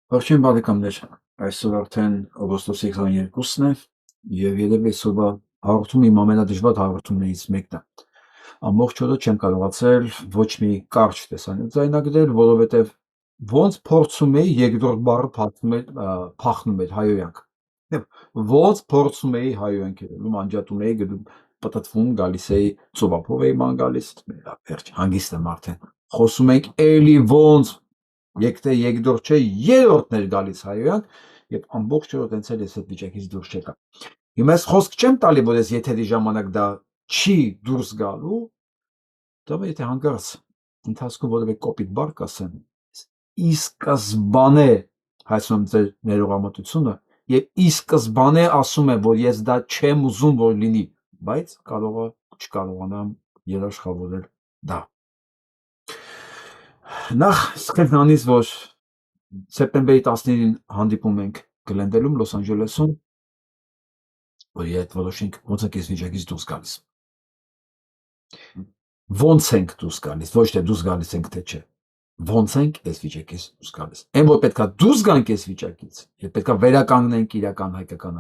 Ողջույն բարեկամներ, այսօր արդեն օգոստոսի 22-ն է և երևի այսօրվա հաղորդումը իմ ամենադժվար հաղորդումներից մեկն է։ Ամբողջ օրը չեմ կարողացել ոչ մի կարճ տեսանյութ ձայնագրել, որովհետև ոնց փորձում էի երկրորդ բառը փախնում էր հայոյանք։ Ոնց փորձում էի հայոյանք երևում, անջատում էի, պտտվում, գալիս էի, ծովափով էի ման գալիս, վերջ, հանգիստ եմ արդեն։ Խոսում ենք էլի ոնց Եկտե երկրորդ չէ, երրորդն էր գալիս հայոյանք, եւ ամբողջ օրը տենց էլ ես այդ վիճակից դուրս չեկա։ Հիմա ես խոսք չեմ տալի, որ ես եթերի ժամանակ դա չի դուրս գալու, դա եթե հանկարծ ընթացքում որևէ կոպիտ բառ կասեմ, ի սկզբանե հայցնում ձեր ներողամտությունը եւ ի սկզբանե ասում եմ, որ ես դա չեմ ուզում որ լինի, բայց կարող է չկարողանամ երաշխավորել դա։ Նախ սկսենք նրանից, որ սեպտեմբերի 19-ին հանդիպում ենք Գլենդելում, Լոս Անջելեսում, որ հետ որոշենք ոնց ենք այս վիճակից դուրս գալիս։ Ոնց ենք դուրս գալիս, ոչ թե դուրս գալիս ենք թե չէ։ Ոնց ենք այս վիճակից դուրս գալիս։ Այն որ պետքա դուրս գանք այս վիճակից, եւ պետքա վերականգնենք իրական հայկական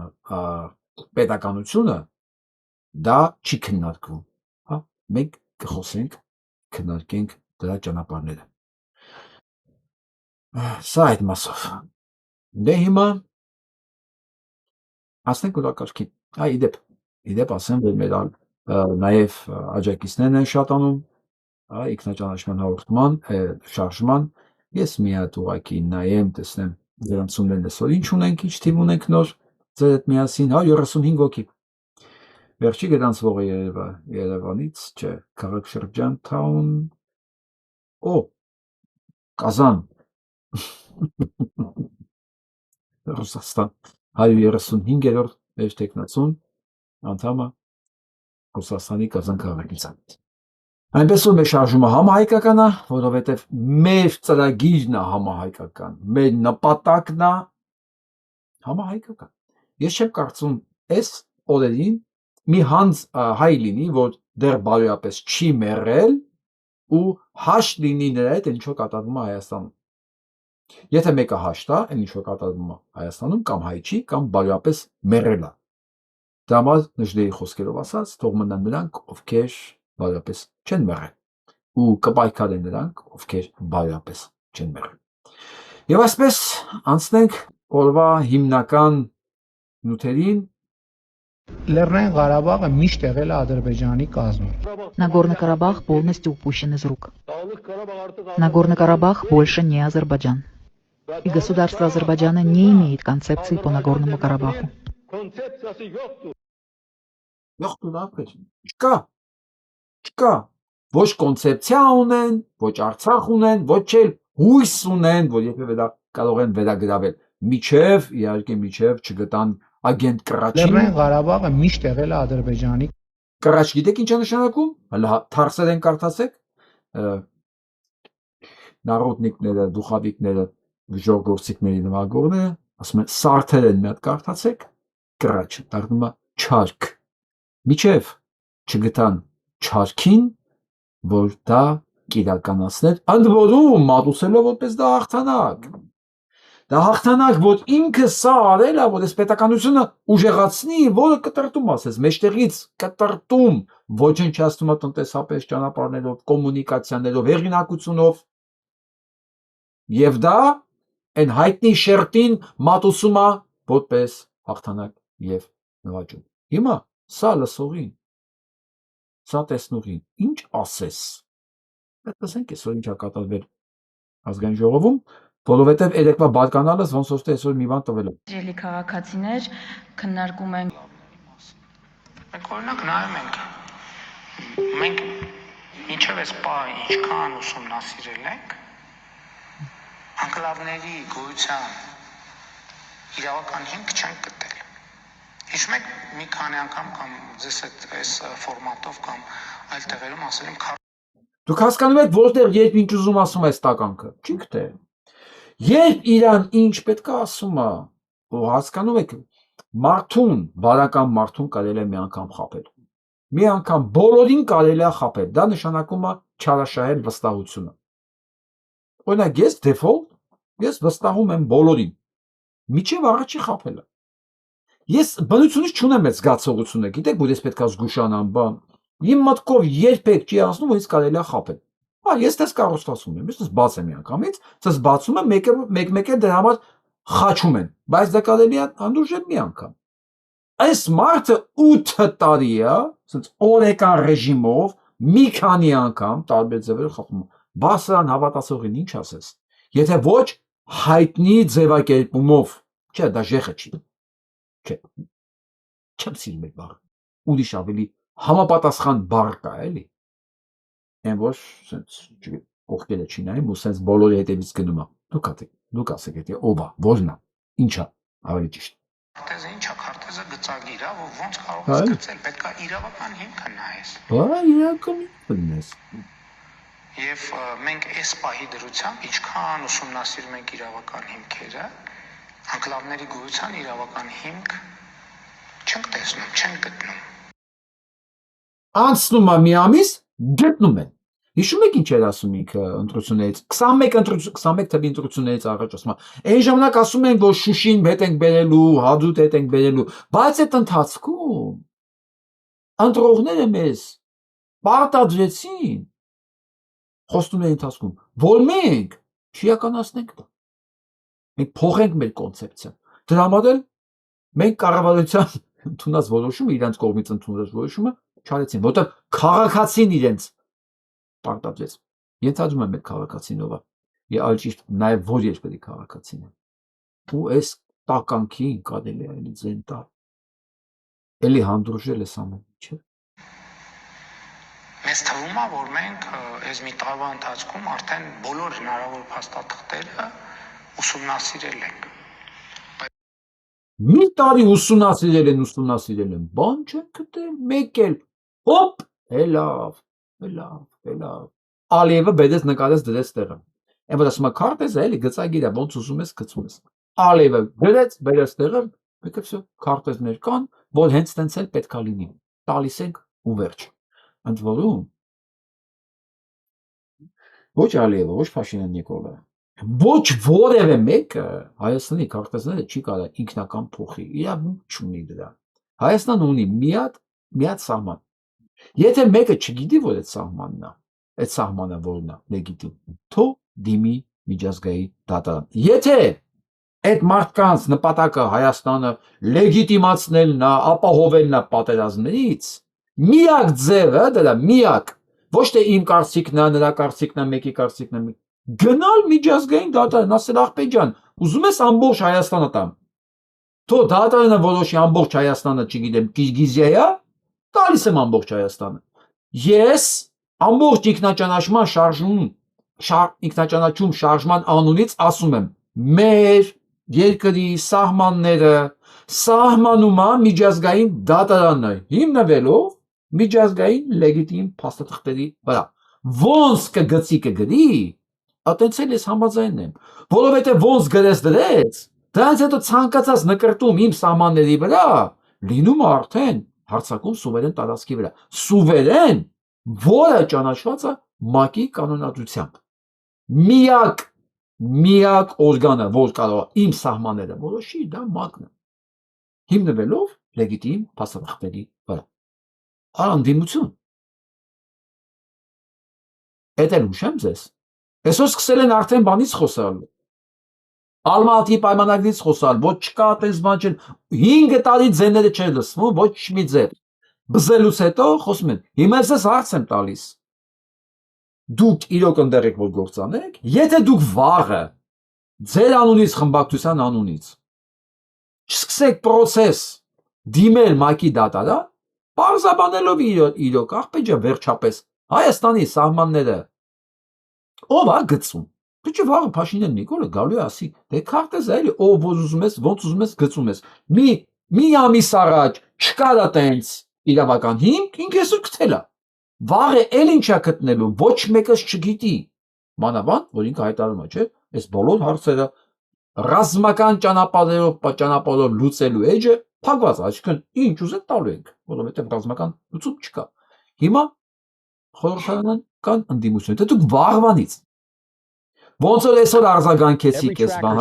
պետականությունը, դա չի քննարկվում, հա։ Մենք կխոսենք, քննարկենք դրա ճանապարհները։ Սա այդ մասով։ Դե հիմա հասնենք օրակարգին։ Իդեպ ասեմ, որ մեր նաև աջակիցներն են շատանում, ինքնաճանաչման հաղորդման, շարժման։ Ես մի հատ ուղղակի նայեմ, տեսնեմ դրանցումներն այսօր ինչ ունենք, ինչ թիվ ունենք նոր, ձեր հետ միասին, 135 հոգի։ Վերջի գրանցվողը Երևանից, չէ, քաղաքշրջան Town, Կազան, Ռուսաստան, 135-րդ մեր տեխնացուն, անդամը Ռուսաստանի Կազան քաղաքից է։ Այնպես որ մեր շարժումը համահայկական է, որովհետև մեր ծրագիրն է համահայկական, մեր նպատակն է համահայկական։ Ես չեմ կարծում այս օրերին մի հայ լինի, որ դեռ բարոյապես չի մեռել ու հաշտ լինի նրա հետ, ինչ որ կատարվում է Հայաստանում։ Եթե մեկը հաշտ է, այն ինչ որ կատարվում է Հայաստանում, կամ հայ չի, կամ բարոյապես մեռել է։ Դա համար Նժդեի խոսքերով ասած, թող մնան նրանք, ովքեր բարոյապես չեն մեռել, ու կպայքարեն նրանք, ովքեր բարոյապես չեն մեռել։ Եվ այսպես անցնենք օրվա հիմնական նյութերին։ Լեռնային Ղարաբաղը միշտ եղել է Ադրբեջանի կազմում։ Нагорный Карабах полностью упущен из рук. Нагорный Карабах больше не Азербайджан. И государство Азербайджана не имеет концепции по Нагорному Карабаху. Չկա, ոչ կոնցեպցիա ունեն, ոչ Արցախ ունեն, ոչ էլ հույս ունեն, որ երբևէ դա կարող են վերագրավել։ Միջև չգտան ագենտ Կրաչի։ Լեռնային Ղարաբաղը միշտ եղել է Ադրբեջանի։ Կրաչ գիտեք ինչ է նշանակում։ Հələ թարսերեն կարդացեք։ Նարոդնիկները, դուխավիկները, ժողովրդիկների նվագողները ասում են սարթերեն մի հատ կարդացեք, Կրաչ, դառնում է չարք։ Միջև չգտան չարքին, որ դա կիրականացներ, ընդ որում մատուցելով որպես դա հաղթանակ։ Դա հաղթանակ, որ ինքը սա արել է, որ այս պետականությունը ուժեղացնի, որը կտրտում ասես, մեջտեղից կտրտում, ոչնչացնում է տնտեսապես ճանապարհներով, կոմունիկացիաներով, հեղինակությունով։ Եվ դա այն հայտնի շերտին մատուցում է որպես հաղթանակ եւ նվաճում։ Հիմա սա լսողին, սա տեսնողին, ինչ ասես։ Տեսնենք այսօր ինչ է կատարվել ազգային ժողովում, որովհետև երեկվա բարկանալս ոնց որ այսօր մի բան տվել է։ Ջելի քաղաքացիներ քննարկում են։ Մենք օրինակ նայում ենք ինչև էս պահը ինչքան ուսումնասիրել ենք անկլավների գոյության իրավական հիմք չենք գտել։ Հիշում եք մի քանի անգամ կամ ձեզ այս ֆորմատով կամ այլ տեղերում ասել եմ Դուք հասկանում եք որտեղ երբ ինչ ուզում ասում է այս տականքը։ Չինք թե։ Երբ իրան ինչ պետք է ասում է, ու հասկանում եք մարդուն, բարական մարդուն կարելի է մի անգամ խաբել։ Մի անգամ բոլորին կարելի է խաբել։ Դա նշանակում է չարաշահել վստահությունը։ Օրինակ ես դեֆոլտ Ես վստահում եմ բոլորին։ Միջև առաջի խաբելը։ Ես բնությունից չունեմ այդ զգացողությունը, գիտեք, որ ես պետք է զգուշանամ, բան։ Իմ մտքով երբեք չի անցնում, որ ինձ կարելի է խաբել։ Հա, ես դες կառուցվածում եմ, ես բաց եմ միանգամից, ցած բացում եմ, մեկ-մեկ է դրա համար խաչում են, բայց դա կարելի է անդուրժել մի անգամ։ Այս մարդը 8 տարի է, ցած օրեկան ռեժիմով մի քանի անգամ տարբեր ձևերով խփում։ Բասրան հավատացողին ինչ ասես։ Եթե ոչ հայտնի ձևակերպումով, չէ, դա ժեխը չի։ Չէ։ Չեմ սիրում այդ բառը։ Ուրիշ ավելի համապատասխան բառ կա, էլի։ Այն ոչ, ցած կողքերը չի նայում ու ցած բոլորի հետևից գնում է։ Դուք ասեք, եթե ով է, որն է, ինչա, ավելի ճիշտ։ Քարտեզը ինչա, քարտեզը գծագիր է, որ ոնց կարող ես գծել, պետք է իրավական հիմքը նայես։ Հա, իրական ինքնես։ Եվ մենք այս պահի դրությամբ ինչքան ուսումնասիրում ենք իրավական հիմքերը, անկլավների գոյության իրավական հիմք չենք տեսնում, չենք գտնում։ Անցնում է մի ամիս, գտնում են։ Հիշում եք ինչ էր ասում ինքը ընտրություններից 21 թվի ընտրություններից առաջ ասում է այն ժամանակ ասում են որ Շուշին հետ ենք բերելու, Հադրութ հետ ենք բերելու, բայց այդ ընթացքում ընտրողները մեզ պարտադրեցին խոստումների ընթացքում, որ մենք չիրականացնենք դա։ Մենք փոխենք մեր կոնցեպցիան։ Դրա համար էլ մենք կառավարության ընդունած որոշումը, իրենց կողմից ընդունած որոշումը չարեցին, որտեղ քաղաքացին իրենց պարտադրեց։ Ենթադրում եմ այդ քաղաքացին ով է։ Եվ այլ ճիշտ նաև որ երկրի քաղաքացին է։ Ու այս տականքին կարելի է էլի ձեն տալ։ Էլի հանդուրժել ես ամեն ինչը։ Մեզ թվում է, որ մենք այս մի տարվա ընթացքում արդեն բոլոր հնարավոր փաստաթղթերը ուսումնասիրել ենք։ Մի տարի ուսումնասիրել են, բան չեն գտել, մեկ էլ, հոպ, լավ։ Ալիևը բերեց նկարեց դրեց տեղը։ Այն որ ասում է քարտեզը էլի գծագիր է, ոնց ուզում ես գծում ես։ Ալիևը բերեց տեղը, եկեք всё, քարտեզներ կան, որ հենց տենց էլ պետքա լինի։ Տալիս ենք ու վերջ։ Ընդ որում ոչ Ալիևը, ոչ Փաշինյան Նիկոլը, ոչ որևէ մեկը Հայաստանի քարտեզները չի կարող ինքնական փոխի, իրավունք չունի դրա։ Հայաստանը ունի միած սահման։ Եթե մեկը չգիտի, որ այդ սահմանն է, այդ սահմանը որն է լեգիտիմ, թող դիմի միջազգային դատարան։ Եթե այդ մարդկանց նպատակը Հայաստանը լեգիտիմացնելն է, ապահովելն է պատերազմներից, միակ ձևը դրա միակ, ոչ թե իմ կարծիքն է, նրա կարծիքն է, մեկի կարծիքն է, գնալ միջազգային դատարան, ասել աղբեջան, ուզում ես ամբողջ Հայաստանը տամ։ Թող դատարանը որոշի ամբողջ Հայաստանը, չգիտեմ, Կիրգիզիա, տալիս եմ ամբողջ Հայաստանը։ Ես ամբողջ ինքնաճանաչում շարժման անունից ասում եմ, մեր երկրի սահմանները սահմանում է միջազգային դատարանը, հիմնվելով միջազգային լեգիտիմ փաստաթղթերի վրա։ Ոնց կգծի, այտենց էլ ես համաձայն եմ, որովհետև ոնց գրես դրեց, դրանից հետո ցանկացած նկրտում իմ սահմանների վրա լինում է արդեն հարձակում սուվերեն տարածքի վրա։ Սուվերեն, որը ճանաչված է ՄԱԿ-ի կանոնադրությամբ։ Միակ օրգանը, որ կարող է իմ սահմանները որոշի, դա ՄԱԿ-ն է։ Հիմնվելով լեգիտիմ փաստաթղթերի վրա։ Անդիմություն։ Էդ էլ ուշեմ ձեզ։ Այսօր սկսել են արդեն բանից խոսալ։ Ալմատի պայմանագրից խոսալ, ոչ չկա այդպես բան չեն 5 տարի ձեները չեն լսվում, ոչ մի ձեր։ Բզելուց հետո խոսում են։ Հիմա ես հարց եմ տալիս։ Դուք իրոք ընդեղ եք որ գործանեք, եթե դուք վաղը ձեր անունից խմբակցության անունից չսկսեք process դիմել ՄԱԿ-ի դատարան, պարզաբանելով իրոք աղբեջա վերջապես Հայաստանի սահմանները ով է գծում։ Դու չէ վաղը Փաշինյան Նիկոլը գալու է ասի, դե քարտեզը էլի ով ուզում ես, ոնց ուզում ես գծում ես։ Մի ամիս առաջ չկար այտենց իրավական հիմք, ինքը այսօր գտել է։ Վաղը էլ ինչա գտնելու, ոչ մեկս չգիտի։ Մանավանդ, որ ինքը հայտարարում է, չէ՞, այս բոլոր հարցերը ռազմական ճանապարհով լուծելու էջը փակված, այսինքն ինչ ուզեն տալու ենք, որովհետև ռազմական լուծում չկա։ Հիմա խորհրդարանական ընդդիմություն, դե դուք վաղվանից Ոնց որ այսօր արձագանքեցիք այս բան։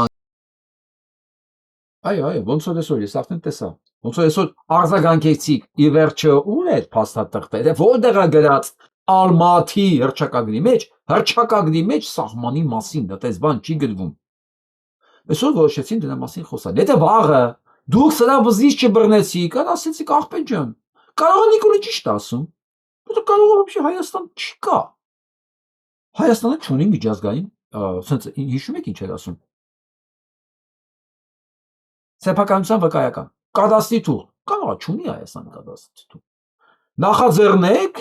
Այո, ոնց որ այսօր ես արդեն տեսա։ Ոնց որ այսօր արձագանքեցիք ի վերջը ուր է փաստաթղթերը, որտեղ է գրած Ալմատի հռչակագրի մեջ սահմանի մասին, այդպես բան չի գրվում։ Այսօր որոշեցին դրա մասին խոսալ։ Եթե վաղը դուք սրա վզից չբռնեցիք, ասեցիք աղբետ ջան, կարող է Նիկոլը ճիշտ ասում, բայց կարող է вообще Հայաստան չկա։ Հայաստանը չունի միջազգային, ասենց հիշում եք ինչ էր ասում։ Սեփականության վկայական, կադաստրի թուղթ, կարող է չունի Հայաստանը կադաստրի թուղթ։ Նախաձեռնեք,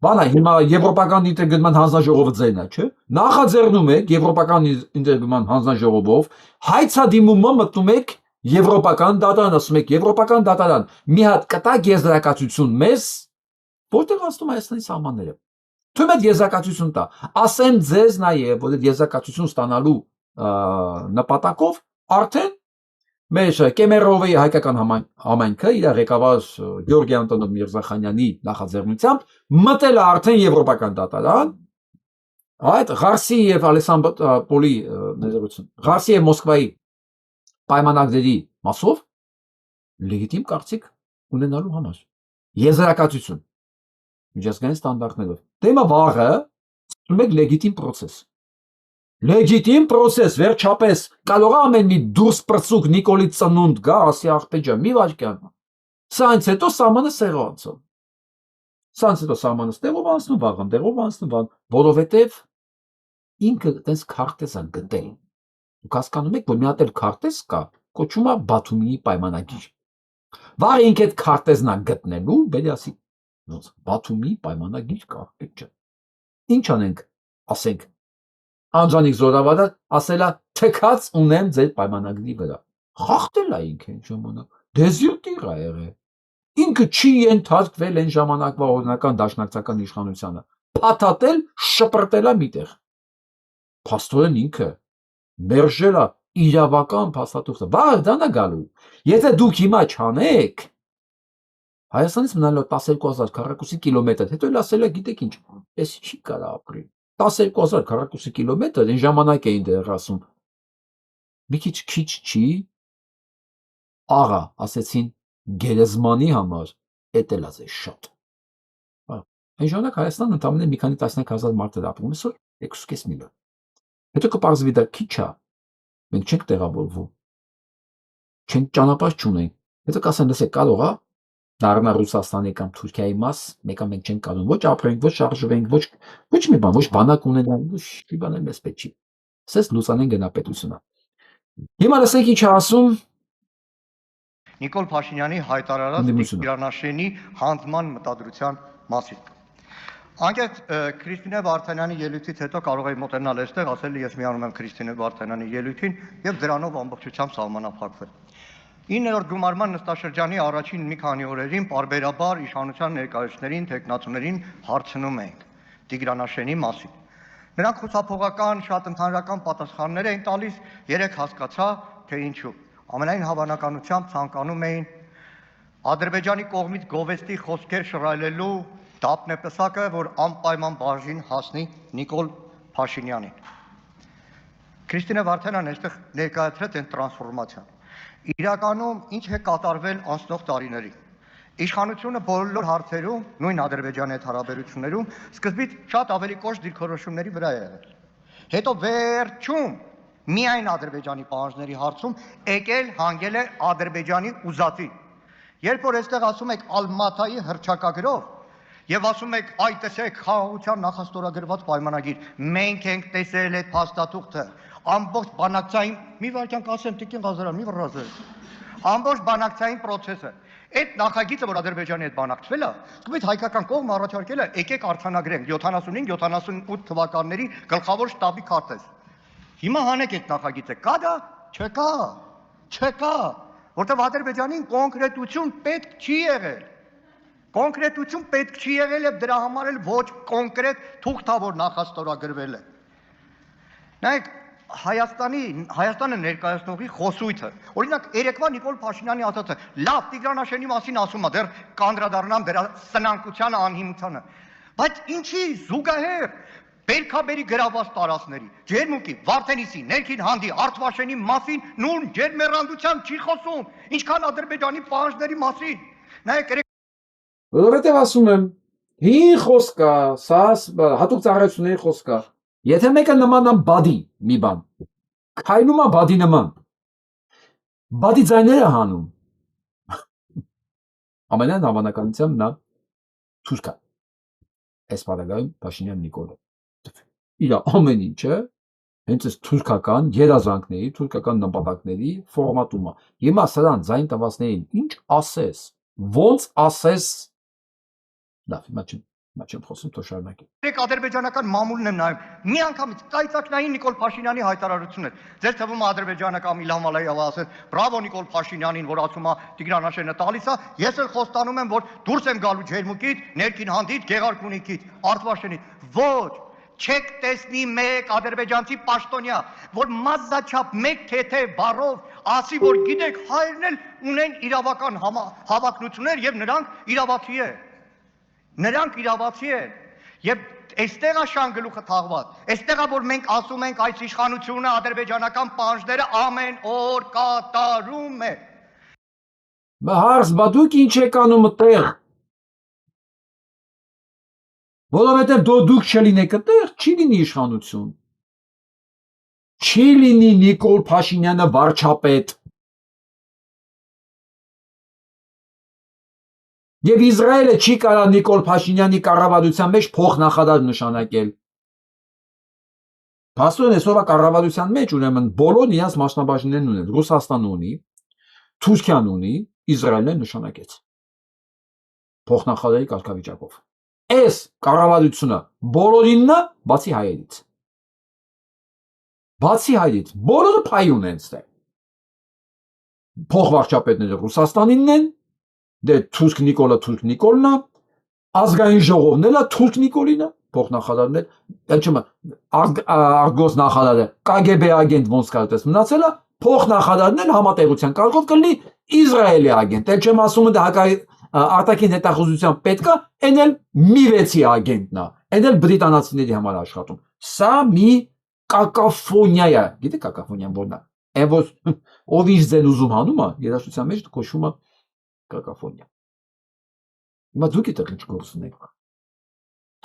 բանա հիմա Եվրոպական ինտեգրման հանձնաժողովը ձերն է, չէ՞։ Նախաձեռնում եք Եվրոպական ինտեգրման հանձնաժողովով, հայցադիմումը մտնում եք Եվրոպական դատարան, ասում եք Եվրոպական դատարան, մի հատ կտակ եզրակացություն մեզ, որտեղ ասում Հայաստանի սահմանները։ Թույն այդ եզրակացություն տա, ասեմ ձեզ նաև, որ այդ եզրակացություն ստանալու նպատակով արդեն մեր Կեմերովի հայկական համայնքը իր ղեկավար Գյորգի Անտոնով Միրզախանյանի նախաձեռնությամբ մտել է արդեն Եվրոպական դատարան, այդ Ղարսի եւ Ալեքսանդրոպոլի Ղարսի եւ Մոսկվայի պայմանագրերի մասով լեգիտիմ կարծիք ունենալու համար եզրակացություն միջազգային ստանդարտներով։ Դեմը վաղը ստում եք լեգիտիմ պրոցես, վերջապես կարող է ամեն մի դուրս պրծուկ Նիկոլի ծնունդ գա, ասի աղբետ ջան, մի վայրկյան։ Սրանց հետո սահմանը սեղո անցավ։ Սրանց հետո սահմանը ստեղով անցնում վաղն, տեղով անցնում վաղ, որովհետև ինքը այդպես քարտեզ է գտել։ Դուք հասկանում եք, որ մի հատ էլ քարտեզ կա, կոչվում է Բաթումիի պայմանագիր։ Վաղ ինքը այդ քարտեզն է գտնելու, բերի ասի, ոնց Բաթումիի պայմանագիր կա, աղբետ ջան։ Ինչ անենք, ասենք Անջանիկ Զորավարը ասելա թքած ունեմ ձեր պայմանագրի վրա։ Խախտել է ինքը այն ժամանակ։ Դեզերտիր է եղել։ Ինքը չի ենթարկվել այն ժամանակվա օրինական դաշնակցական իշխանությանը։ Փաթաթել, շպրտել է միտեղ։ Փաստորեն ինքը մերժել է իրավական փաստաթուղթը։ Բար դանա գալու։ Եթե դուք հիմա չանեք, Հայաստանից մնալու 12000 քառակուսի կիլոմետր, հետո էլ ասել է գիտեք ինչ, էս չի կարա ապրի։ 12000 քառակուսի կիլոմետր այն ժամանակ էին դեռ ասում։ Մի քիչ չի, աղա, ասեցին գերեզմանի համար, էդ էլ է շատ։ Այն ժամանակ Հայաստանը ընդամենը մի քանի տասնյակ հազար մարդ էր ապրում, այսօր 2.5 միլիոն։ Հետո կպարզվի դա քիչ է, մենք չենք տեղավորվում, չենք ճանապարհ չունենք։ Հետո կասեն, լսեք, կարող է դառնա Ռուսաստանի կամ Թուրքիայի մաս, մեկը մենք չենք կարող ոչ ապրենք, ոչ շարժվենք, ոչ մի բան, ոչ բանակ ունենանք, ոչ մի բան էլ մեզ պետք չի։ Ասես լուսանեն գնա պետությունը։ Հիմա լսեք ինչ ասում Նիկոլ Փաշինյանի հայտարարած Տիգրանաշենի հանձնման մտադրության մասին։ Անկեղծ Քրիստինե Վարդանյանի ելույթից հետո կարող էի մոտենալ այստեղ, ասել ես միանում եմ Քրիստինե Վարդանյանի ելույթին եւ դրանով ամբողջությամբ սահմանափակվել։ 9-րդ գումարման նստաշրջանի առաջին մի քանի օրերին պարբերաբար իշխանության ներկայացուցիչներին, տեխնացուներին հարցնում ենք Տիգրանաշենի մասին։ Նրանք խուսափողական, շատ ընդհանրական պատասխաններ էին տալիս, երեք հասկացա, թե ինչու։ Ամենայն հավանականությամբ ցանկանում էին Ադրբեջանի կողմից գովեստի խոսքեր շռայլելու դափնեպսակը, որ անպայման բաժին հասնի Նիկոլ Փաշինյանին։ Քրիստինե Վարդանյանն այստեղ ներկայացրեց այն տրանսֆորմացիան։ Իրականում ինչ է կատարվել անցնող տարիներին։ Իշխանությունը բոլոր հարցերում, նույն Ադրբեջանի հետ հարաբերություններում, սկզբից շատ ավելի կոշտ դիրքորոշումների վրա է եղել։ Հետո վերջում միայն Ադրբեջանի պահանջների հարցում եկել հանգել է Ադրբեջանի ուզածին։ Երբ որ այստեղ ասում եք Ալմատայի հռչակագրով եւ ասում եք, այ տեսեք, խաղաղության նախաստորագրված պայմանագիր, մենք ենք տեսել այդ փաստաթուղթը, ամբողջ բանակցային, մի վարքյան կասեմ, Տիկին Ղազարյան, մի վռազե։ Ամբողջ բանակցային process-ը, այդ նախագիծը, որ Ադրբեջանի հետ բանակցվել է, սկզբից հայկական կողմը առաջարկել է, եկեք արձանագրենք 75-78 թվականների գլխավոր շտաբի քարտեզ։ Հիմա հանեք այդ նախագիծը, կա դա, չկա, որտեղ Ադրբեջանին կոնկրետություն պետք չի եղել։ Կոնկրետություն պետք չի եղել եւ դրա համար էլ ոչ կոնկրետ թուղթավոր նախաստորագրվել է։ Նայեք, Հայաստանը ներկայացնողի խոսույթը, օրինակ երեկվա Նիկոլ Փաշինյանի ասածը, լավ Տիգրանաշենի մասին ասում է, դեռ կանդրադառնամ դրա սնանկությանը, անհիմությանը, բայց ինչի զուգահեռ Բերքաբերի գրաված տարածքների, Ջերմուկի, Վարդենիսի, Ներքին հանդի, Արտվաշենի մասին նույն ջերմեռանդությամբ չի խոսում, ինչքան Ադրբեջանի պահանջների մասին։ Նայեք, Որովհետև ասում եմ, հին խոսք կա, սա հատուկ ծառայությունների խոսք կա։ Եթե մեկը նման է բադի մի բան, քայլում է բադի նման, բադի ձայները հանում, ամենայն հավանականությամբ նա ցույց կա։ Այս բaragայում Փաշինյան Նիկոլը իր ամեն ինչը հենց այս թուրքական երազանքների, թուրքական նպատակների ֆորմատում է։ Հիմա սրան ձայն տվածներին ինչ ասես, ոնց ասես, լավ, հիմա չեմ խոսում, թող շարունակի։ Եք ադրբեջանական մամուլն եմ նայում։ Մի անգամից կայծակնային Նիկոլ Փաշինյանի հայտարարությունն է։ Ձեր թվում է ադրբեջանական Իլհամ Ալիևը ասել, բրավո Նիկոլ Փաշինյանին, որ ասում է Տիգրան Աշենը տալիս է, ես էլ խոստանում եմ, որ դուրս եմ գալու Ջերմուկից, Ներքին հանդից, Գեղարքունիքից, Արտվաշենից։ Ոչ, չեք տեսնի մեկ ադրբեջանցի պաշտոնյա, որ մազաչափ մեկ թեթե բառով ասի, որ գիտեք, հայերն էլ ունեն իրավական հավակնություններ եւ նրանք իրավացի են։ Նրանք իրավացի են։ Եվ այստեղ է շան գլուխը թաղված։ Այստեղ է, որ մենք ասում ենք, այս իշխանությունը ադրբեջանական պահանջները ամեն օր կատարում է։ Հարց, բա դուք ինչ եք անում այդտեղ։ Որովհետև դուք չլինեք այդտեղ, չի լինի իշխանություն։ Չի լինի Նիկոլ Փաշինյանը վարչապետ։ Եվ Իսրայելը չի կարող Նիկոլ Փաշինյանի կառավարության մեջ փոխնախարար նշանակել։ Փաստորեն այսօրվա կառավարության մեջ ուրեմն բոլոր իրաց մասնաբաժիններն ունեն։ Ռուսաստանը ունի, Թուրքիան ունի, Իսրայելն էլ նշանակեց։ Փոխնախարարի կարգավիճակով։ Այս կառավարությունը բոլորինն է, բացի հայերից։ Բացի հայերից, բոլորը փայ ունեն ստե։ Փոխվարչապետները Ռուսաստանինն են, դե Թուրք Նիկոլն է, ազգային ժողովն էլ է Թուրք Նիկոլին է, փոխնախարարն էլ, ինչու՞մ արտգոց նախարարը KGB agent ոնց կարծես մնացել է, փոխնախարարն էլ համատեղության կարգով կլինի Իսրայելի agent, էլ չեմ ասում դա արտաքին հետախուզության պետք է, այն էլ մի 6-ի agentն է, այն էլ բրիտանացիների համար աշխատում։ Սա մի կակաֆոնիա է, գիտեք կակաֆոնիան որն է։ Այն որ ով ինչ ձեն ուզում հանում է, երաժշտության մեջ կոչվում է կակաֆոնիա։ Հիմա դուք եք ինչ գործ ունեք։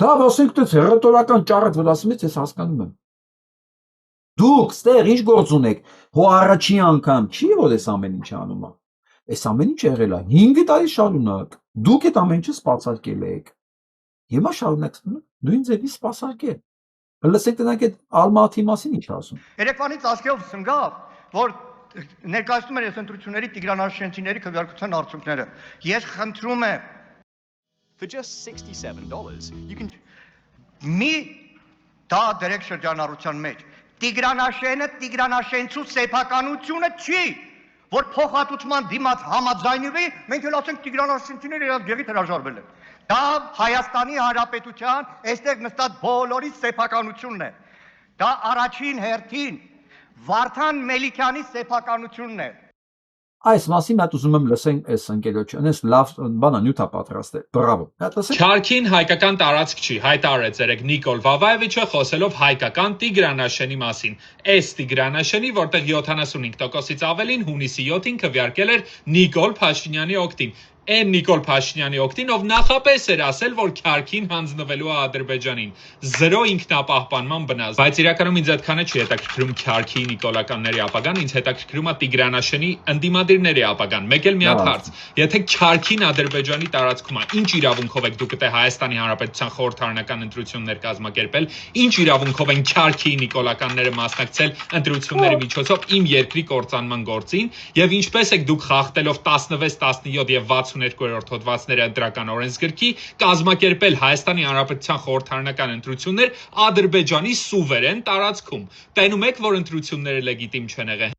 Դա ասենք թե հերետորական ճառատ որ ասում եք, ես հասկանում եմ։ Դուք ստեղ ինչ գործ ունեք, հո առաջին անգամ չի որ այս ամեն ինչը անում է։ Այս ամեն ինչ եղել է 5 տարի շարունակ։ Դուք այդ ամեն ինչը սպասարկել եք։ Հիմա շարունակում եք նույն ձևի սպասարկել։ Լսեք տնակ այդ Ալմատի մասին ինչ ասում։ Երեկվանից ասկեով սնգավ, որ ներկայացնում էր այս ընտրությունների տիգրանաշենցիների քվեարկության արդյունքները։ Ես խնդրում եմ For just $67, you can մի դա դերեք շրջանառության մեջ։ Տիգրանաշենը տիգրանաշենցու սեփականությունը չի, որ փոխհատուցման դիմաց համաձայնվի, մենք էլ ասենք տիգրանաշենցիները իրար գեղի հրաժարվել են։ Դա Հայաստանի Հանրապետության այստեղ նստած բոլորի սեփականությունն է։ Դա առաջին հերթին Վարդան Մելիքյանի սեփականությունն է։ Այս մասին մատ ուզում եմ լսենք այս ընկերոջը, այնպես լավ բանա նյութա պատրաստել։ Բրավո։ Քարքին հայկական տարածք չի, հայտարարեց երեք Նիկոլ Վավաևիչը խոսելով հայկական Տիգրանաշենի մասին։ Այս Տիգրանաշենի, որտեղ 75%-ից ավելին հունիսի 7-ին քվեարկել էր Նիկոլ Փաշինյանի օգտին։ Այն Նիկոլ Փաշինյանի օգտին, ով նախապես էր ասել, որ Քարքին հանձնվելու է Ադրբեջանին։ 0 ինքնապահպանման բնազ։ Բայց իրականում ինձ այդքանը չի հետաքրքրում Քարքի նիկոլականների ապագան, ինձ հետաքրքրում է Տիգրանաշենի ընդդիմադիրների ապագան։ Մեկ էլ մի հատ հարց։ Եթե Քարքին Ադրբեջանի տարածքում է, ինչ իրավունքով եք դուք այ Հայաստանի Հանրապետության խորհրդարանական ընտրություններ կազմակերպել, ինչ իրավունքով են Քարքի նիկոլականները մասնակցել ընտրությունների միջոցով իմ երկրի կործանման գործին, եւ ինչպես եք դուք խախտելով 16, 17 եւ 62-րդ հոդվածները ընտրական օրենսգրքի կազմակերպել Հայաստանի Հանրապետության խորհրդարանական ընտրություններ Ադրբեջանի սուվերեն տարածքում։ Տենում եք, որ ընտրությունները լեգիտիմ չեն եղել։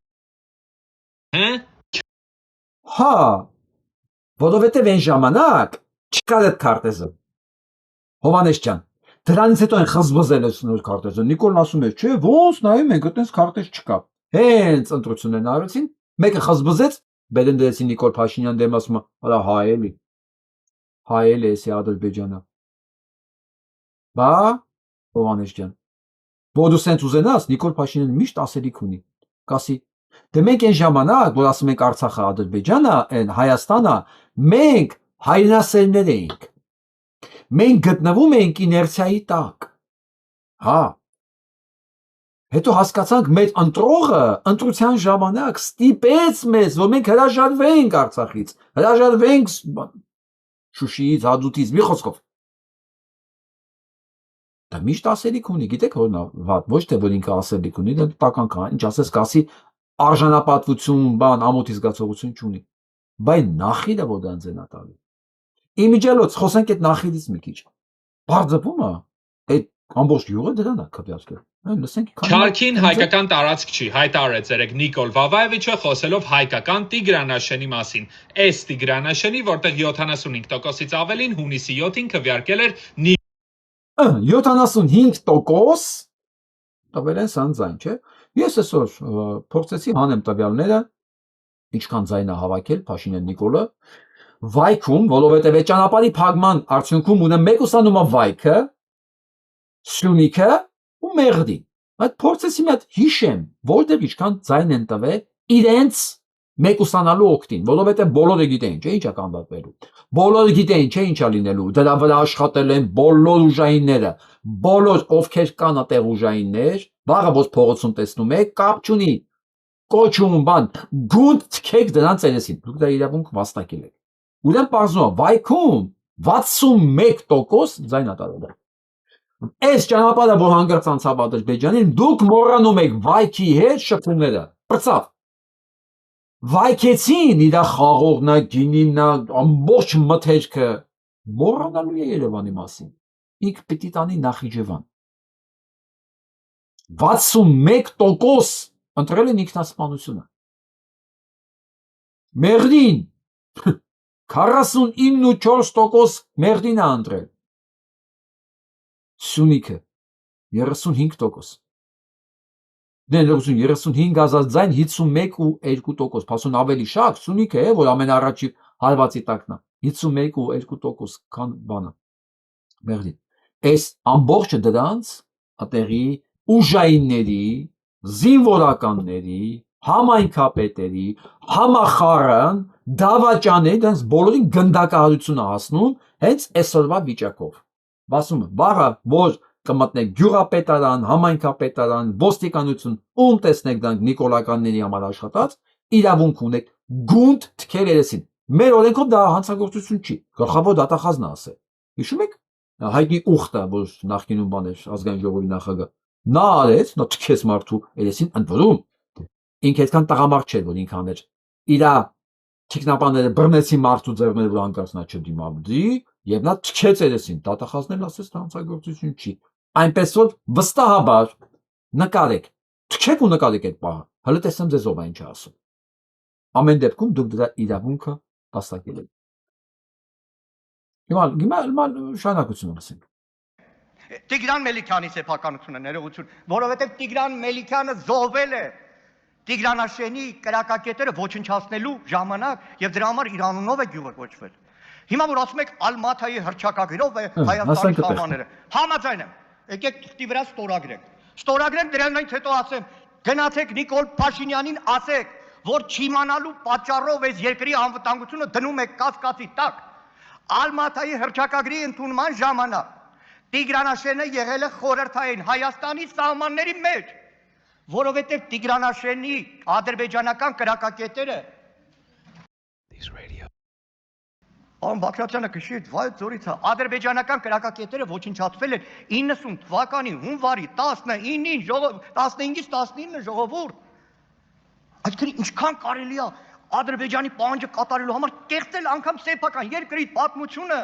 Հա, որովհետև այն ժամանակ չկար այդ քարտեզը։ Հովանես ջան, դրանից հետո այն խզբզել է նոր քարտեզը։ Նիկոլն ասում է, չէ, ոնց նայում ենք, այդպես քարտեզ չկա։ Հենց ընտրություններն արեցին, մեկը խզբզեց, բերեն դրեցին Նիկոլ Փաշինյան դեմ ասում է, հələ հայել է էսի Ադրբեջանը։ Բա Հովհաննես ջան։ Որ դու սենց ուզենաս, Նիկոլ Փաշինյանը միշտ ասելիք ունի։ Կասի, դե մենք այն ժամանակ, որ ասում ենք Արցախը, Ադրբեջանը, այն Հայաստանը, մենք հայրենասերներ էինք։ Մենք գտնվում էինք իներցիայի տակ։ Հա։ Հետո հասկացանք մեր ընտրողը ընտրության ժամանակ ստիպեց մեզ, որ մենք հրաժարվենք Արցախից, հրաժարվենք Շուշիից, Հադրութից, մի խոսքով։ Դա միշտ ասելիք ունի, գիտեք որ վատ, ոչ թե որ ինքը ասելիք ունի, դա տական կա, ինչ ասես կասի արժանապատվություն, բան, ամոթի զգացողություն չունի։ Բայց նախիլը որ դա ընձենա տալի։ Իմիջիալոց խոսենք այդ նախիլից մի քիչ։ Բարձրում է, այդ ամբողջ յուղը դրան է քվյարկել։ Քարքին հայկական տարածք չի, հայտարարեց երեկ Նիկոլ Վավայևիչը խոսելով հայկական Տիգրանաշենի մասին։ Այս Տիգրանաշենի, որտեղ 75%-ից ավելին հունիսի 7-ին քվյարկել էր 75% տվել են սան ձայն, չէ։ Ես այսօր փորձեցի հանեմ տվյալները, ինչքան ձայն է հավաքել Փաշինյան Նիկոլը, Վայքում, որովհետև այդ ճանապարհի փակման արդյունքում ունեմ մեկ ուսանումը Վայքը, Սյունիքը ու Մեղրդին։ Այդ փորձեցի մի հատ հիշեմ, որտեղ ինչքան ձայն են տվել իրենց մեկ ուսանալու օգտին, որովհետև բոլորը գիտեն, չէ, ինչ է կանվատվելու։ Բոլորը գիտեն, չէ, ինչ է լինելու։ Դրա վրա աշխատել են բոլոր ուժայինները, բոլոր ովքեր կան այդտեղ ուժայիններ, վաղը ոչ փողոցում տեսնում եք, կապ չունի։ Կոչում բան, գունդ թքեք դրանց երեսին։ Դուք դա իրավունք վաստակել եք։ Ուրեմն պարզվում է, Վայքում 61% ձայն ատարել է։ Այս ճանապարհը, որ հանգարց անցավ Ադրբեջանին, դուք մոռանում եք Վայքի հետ շփումները։ Պրծավ։ Վայքեցին իր խաղողնա, գինինա, ամբողջ մթերքը մոռանալու է Երևանի մասին։ Ինք պիտի տանի Նախիջևան։ 61% ընտրել են ինքնասպանությունը։ Մեղրդին 49.4% Մեղրդին է ընտրել։ Սյունիքը 35%։ Դե 35,000 ձայն 51.2%, փասուն ավելի շատ Սյունիքը է, որ ամենաառաջի հարվածի տակն է, 51.2% քան բանը։ Մեղրդին։ Այս ամբողջը դրանց ատեղի ուժայինների, զինվորականների, համայնքապետերի, համախառն դավաճաների դրանց բոլորի գնդակահարությունը հասնում հենց այսօրվա վիճակով։ Ասում եմ, վաղը որ կմտնեք գյուղապետարան, համայնքապետարան, ոստիկանություն, ում տեսնեք դրանք նիկոլականների համար աշխատած, իրավունք ունեք գունդ թքել երեսին։ Մեր օրենքով դա հանցագործություն չի, գլխավոր դատախազն է ասել։ Հիշում եք Հայկի Ուխտը, որ նախկինում բան էր ազգային ժողովի նախագահ, նա արեց, նա թքեց մարդու երեսին, ընդ որում ինքը այդքան տղամարդ չէր, որ ինքը աներ։ Իր թիկնապանները բռնեցին մարդու ձեռները, որ հանկարծ նա չդիմադրի, եւ նա թքեց երեսին, դատախազներն ասեց դա հանցագործություն չի։ Այնպես որ վստահաբար նկարեք, թքեք ու նկարեք այդ պահը, հələ տեսեմ ձեզ ով է ինչ ասում։ Ամեն դեպքում դուք դրա իրավունքը հաստատել եք։ Հիմա շարունակություն ասենք։ Տիգրան Մելիքյանի սեփականությունը ներողություն, որովհետև Տիգրան Մելիքյանը զոհվել է Տիգրանաշենի կրակակետերը ոչնչացնելու ժամանակ եւ դրա համար իր անունով է գյուղը կոչվել։ Հիմա որ ասում եք Ալմաթայի հռչակագրով է Հայաստանի սահմանները, համաձայն եմ։ Եկեք թղթի վրա ստորագրենք։ Ստորագրենք դրանից հետո ասեմ, գնացեք Նիկոլ Փաշինյանին ասեք, որ չիմանալու պատճառով այս երկրի անվտանգությունը դնում է կասկածի տակ։ Ալմաթայի հռչակագրի ընդունման ժամանակ Տիգրանաշենը եղել է խորհրդային Հայաստանի սահմանների մեջ, որովհետև Տիգրանաշենի ադրբեջանական կրակակետերը Ան Բաքրատյանը քշի վայ ծորից է ադրբեջանական կրակակետերը ոչնչացվել են 90 թվականի հունվարի 19-ին 15-ից 19 ժողովուրդ այսքան ինչքան կարելի է Ադրբեջանի պահանջը կատարելու համար կեղծել անգամ սեփական երկրի պատմությունը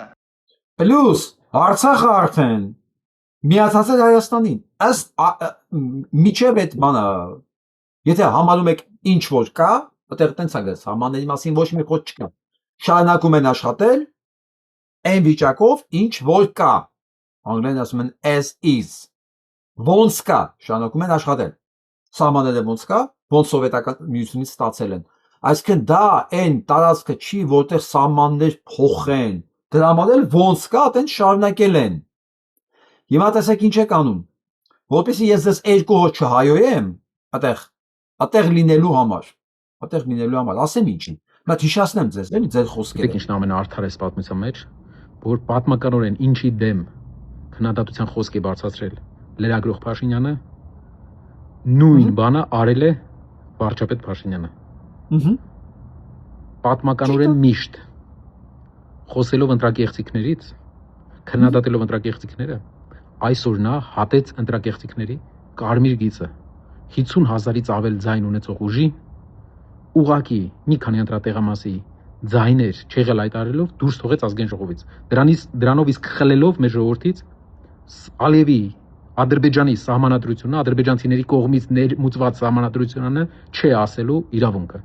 Պլյուս Արցախը արդեն միացած է Հայաստանին ըստ միջև այդ բանը եթե համարում եք ինչ որ կա այդտեղ տենց է գալիս համաների մասին ոչ մի խոսք չկա շարունակում են աշխատել այն վիճակով ինչ որ կա անգլերեն ասում են as is ոնց կա շարունակում են աշխատել սահմանները ոնց կա ոնց սովետական միությունից ստացել են այսինքն դա այն տարածքը չի որտեղ սահմաններ փոխեն դրա համար էլ ոնց կա այդեն շարունակել են Հիմա տեսեք ինչ եք անում, որպեսզի ես ձեզ երկու հոտ չհայոյեմ, այդտեղ լինելու համար, ասեմ ինչի, մատ հիշացնեմ ձեզ, էլի ձեր խոսքերը։ Գիտեք ինչն ամենաարդարես պատմության մեջ, որ պատմականորեն ինչի դեմ քննադատության խոսք է բարձրացրել լրագրող Փաշինյանը, նույն բանը արել է վարչապետ Փաշինյանը։ Պատմականորեն միշտ խոսելով ընտրակեղծիքներից, քննադատելով ընտրակեղծիքները, այսօր նա հատեց ընտրակեղծիքների կարմիր գիծը 50,000-ից ավել ձայն ունեցող ուժի ուղակի մի քանի ընտրատեղամասի ձայներ չեղել հայտարարելով դուրս թողեց ազգային ժողովից։ Դրանով իսկ խլելով մեր ժողովրդից Ալիևի Ադրբեջանի սահմանադրությունը, ադրբեջանցիների կողմից ներմուծված սահմանադրությունը չէ ասելու իրավունքը։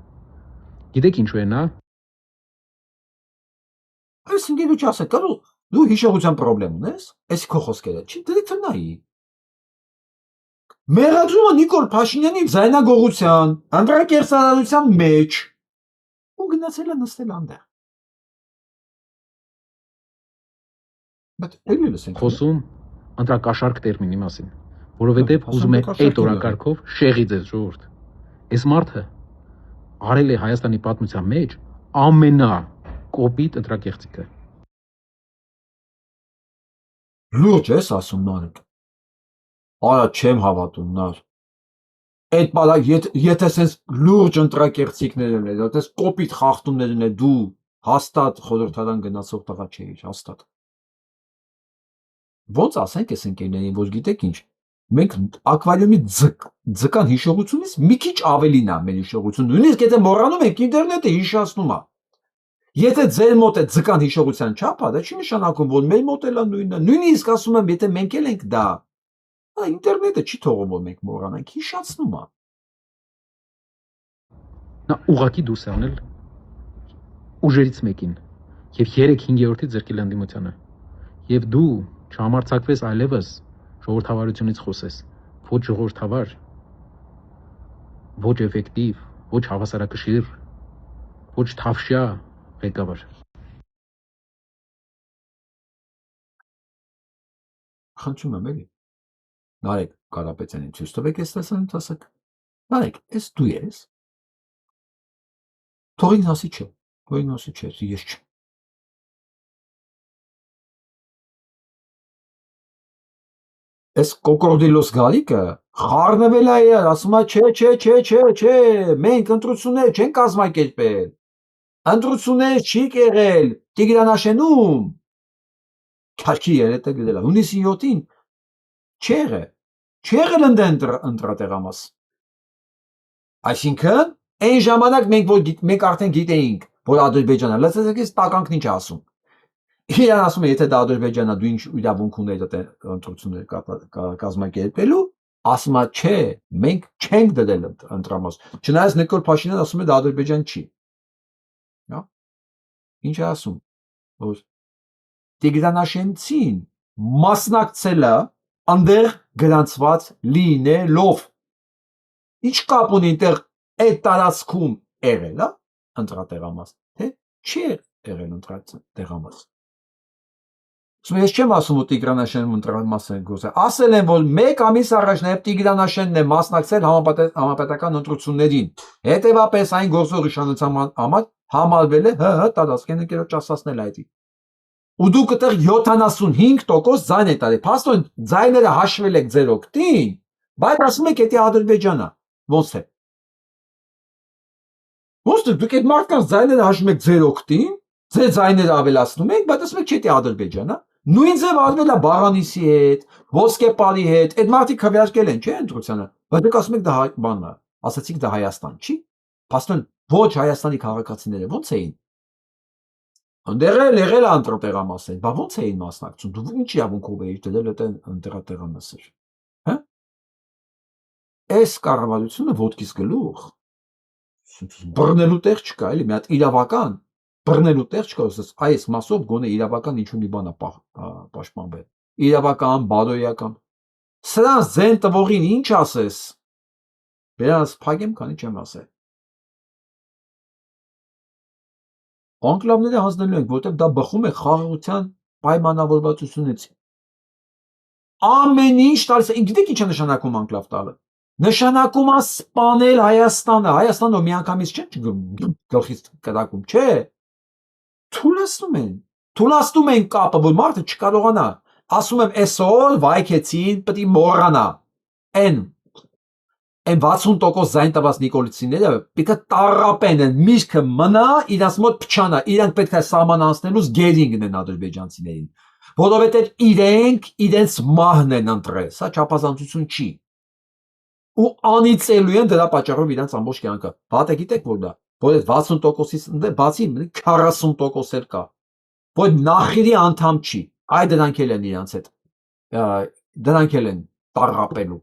Գիտեք ինչու է նա։ Այս ինքնին չասեք, դու հիշողության պրոբլեմ ունես, այս քո խոսքերը, չի դրեք թնայի։ Մեղադրումը Նիկոլ Փաշինյանի ձայնագողության, ընտրակերծարարության մեջ ու գնացել է նստել այնտեղ։ Բայց էլի լսենք։ Խոսում ընտրակաշարք տերմինի մասին, որովհետև ուզում է այդ օրակարգով շեղի ձեզ ժողովուրդ։ Այս մարդը արել է Հայաստանի պատմության մեջ ամենակոպիտ ընտրակեղծիքը։ Լուրջ ես ասում Նարեկ։ Արա չեմ հավատում նար։ Այդ բալա եթե sense լուրջ ընտրակեղծիքներ ուներ, այդպես կոպիտ խախտումներ ուներ, դու հաստատ խորհրդարան գնացող տղա չէիր, հաստատ։ Ոնց ասենք այս ընկերներին, որ գիտեք ինչ, մենք ակվարիումի ձկան հիշողությունից մի քիչ ավելին է մեր հիշողություն, նույնիսկ եթե մոռանում ենք ինտերնետը հիշացնում է։ Եթե ձեր մոտ է ձկան հիշողության չափը, դա չի նշանակում, որ մեր մոտ էլ է նույնը, նույնիսկ ասում եմ, եթե մենք էլ ենք դա, ինտերնետը չի թողում, որ մենք մոռանանք, հիշացնում է։ Նա ուղակի դուրս է անել ուժերից մեկին եւ 3/5-ից ձերքի լանդիմությանը։ Եվ դու չհամարձակվես այլևս ժողովրդավարությունից խոսես, ոչ ժողովրդավար, ոչ էֆեկտիվ, ոչ հավասարակշիռ, ոչ թավշյա ղեկավար։ Խնդրում եմ էլի։ Նարեկ Կարապետյանին ցույց տվեք այս տեսանյութ ասեք։ Նարեկ, ես դու ես։ Թողին հասի չէ, ես չեմ։ Այս կոկորդիլոս գալիկը խառնվել է իրար, ասում է չէ, մենք ընտրություններ չենք կազմակերպել, ընտրություններ չի եղել Տիգրանաշենում, քարքի երետ է գտել, հունիսի 7-ին չի եղել ընտրատեղամաս։ Այսինքն այն ժամանակ մենք արդեն գիտեինք, որ Ադրբեջանը, լսեցեք այս տականքն ինչ ասում։ Իրան ասում է, եթե դա Ադրբեջանա, դու ինչ իրավունք ունես այդ ընտրությունները կազմակերպելու, ասում է, չէ, մենք չենք դրել ընտրամաս։ Չնայած Նիկոլ Փաշինյանը ասում է դա Ադրբեջան չի։ Ինչ է ասում, որ Տիգրանաշենցին մասնակցել է այնտեղ գրանցված լինելով։ Ինչ կապ ունի այնտեղ այդ տարածքում եղել է ընտրատեղամաս, թե չի եղել ընտրատեղամաս։ Ես չեմ ասում, որ Տիգրանաշենում ընտրամաս է գործել։ Ասել են, որ 1 ամիս առաջ նաև Տիգրանաշենն է մասնակցել համապետական ընտրություններին։ Հետևաբար այն գործող իշխանության համար համարվել է ՀՀ տարածք, են ընկերոջ ասացնել այդ։ Ու դուք այդտեղ 75% ձայն եք տալի։ Փաստորեն ձայները հաշվել եք ձեր օգտին, բայց ասում եք դա Ադրբեջանա։ Ոնց է։ Ոնց դուք այդ մարդկանց ձայները հաշվում եք ձեր օգտին, ձեր ձայները ավելացնում եք, բայց ասում եք չէ դա Ադրբեջանա։ Նույն ձև արվել է Բաղանիսի հետ, Ոսկեպարի հետ, այդ մարդիկ քվեարկել են, չէ՞ ընտրությանը, բայց դուք ասում եք դա բանն է, ասացիք դա Հայաստան չի։ Փաստորեն ոչ Հայաստանի քաղաքացիները ոնց էին։ Այնտեղ եղել է ընտրատեղամասեր, բա ոնց էին մասնակցում, դու ինչ իրավունքով էիր դրել այդ ընտրատեղամասեր։ Հա։ Այս կառավարությունը ոտքից գլուխ։ Բռնելու տեղ չկա, էլի մի հատ իրավական բռնելու տեղ չկա, ասես այս մասով գոնե իրավական ինչ-որ մի բան է պաշտպանվել։ Իրավական, բարոյական։ Սրանց ձեն տվողին ինչ ասես։ Վերանց փակեմ, քանի չեմ ասել։ Անկլավները հանձնելու ենք, որտեղ դա բխում է խաղաղության պայմանավորվածությունից։ Ամեն ինչ տալիս է։ Գիտեք ինչ է նշանակում անկլավ տալը։ Նշանակում է սպանել Հայաստանը։ Հայաստանը միանգամից չէ գլխից կրակում, չէ։ Թուլացնում են կապը, որ մարդը չկարողանա։ Ասում եմ այսօր վայքեցին, պետք է մոռանա։ Այն 60% զայն տված նիկոլիցիները պետք է տառապեն, միրգը մնա, իրանց մոտ փչանա, իրանք պետք է սահման անցնելուց գերի գնեն ադրբեջանցիներին, որովհետև իրենք իրենց մահն են ընտրել, սա չափազանցություն չի։ Ու անիծելու են դրա պատճառով իրանց ամբողջ կյանքը։ Բաթը գիտեք որ դա, որ այդ 60%-ից բացի 40% էլ կա, որ նախիրի անդամ չի, այ դրանք էլ են իրանց հետ, դրանք էլ են տառապելու։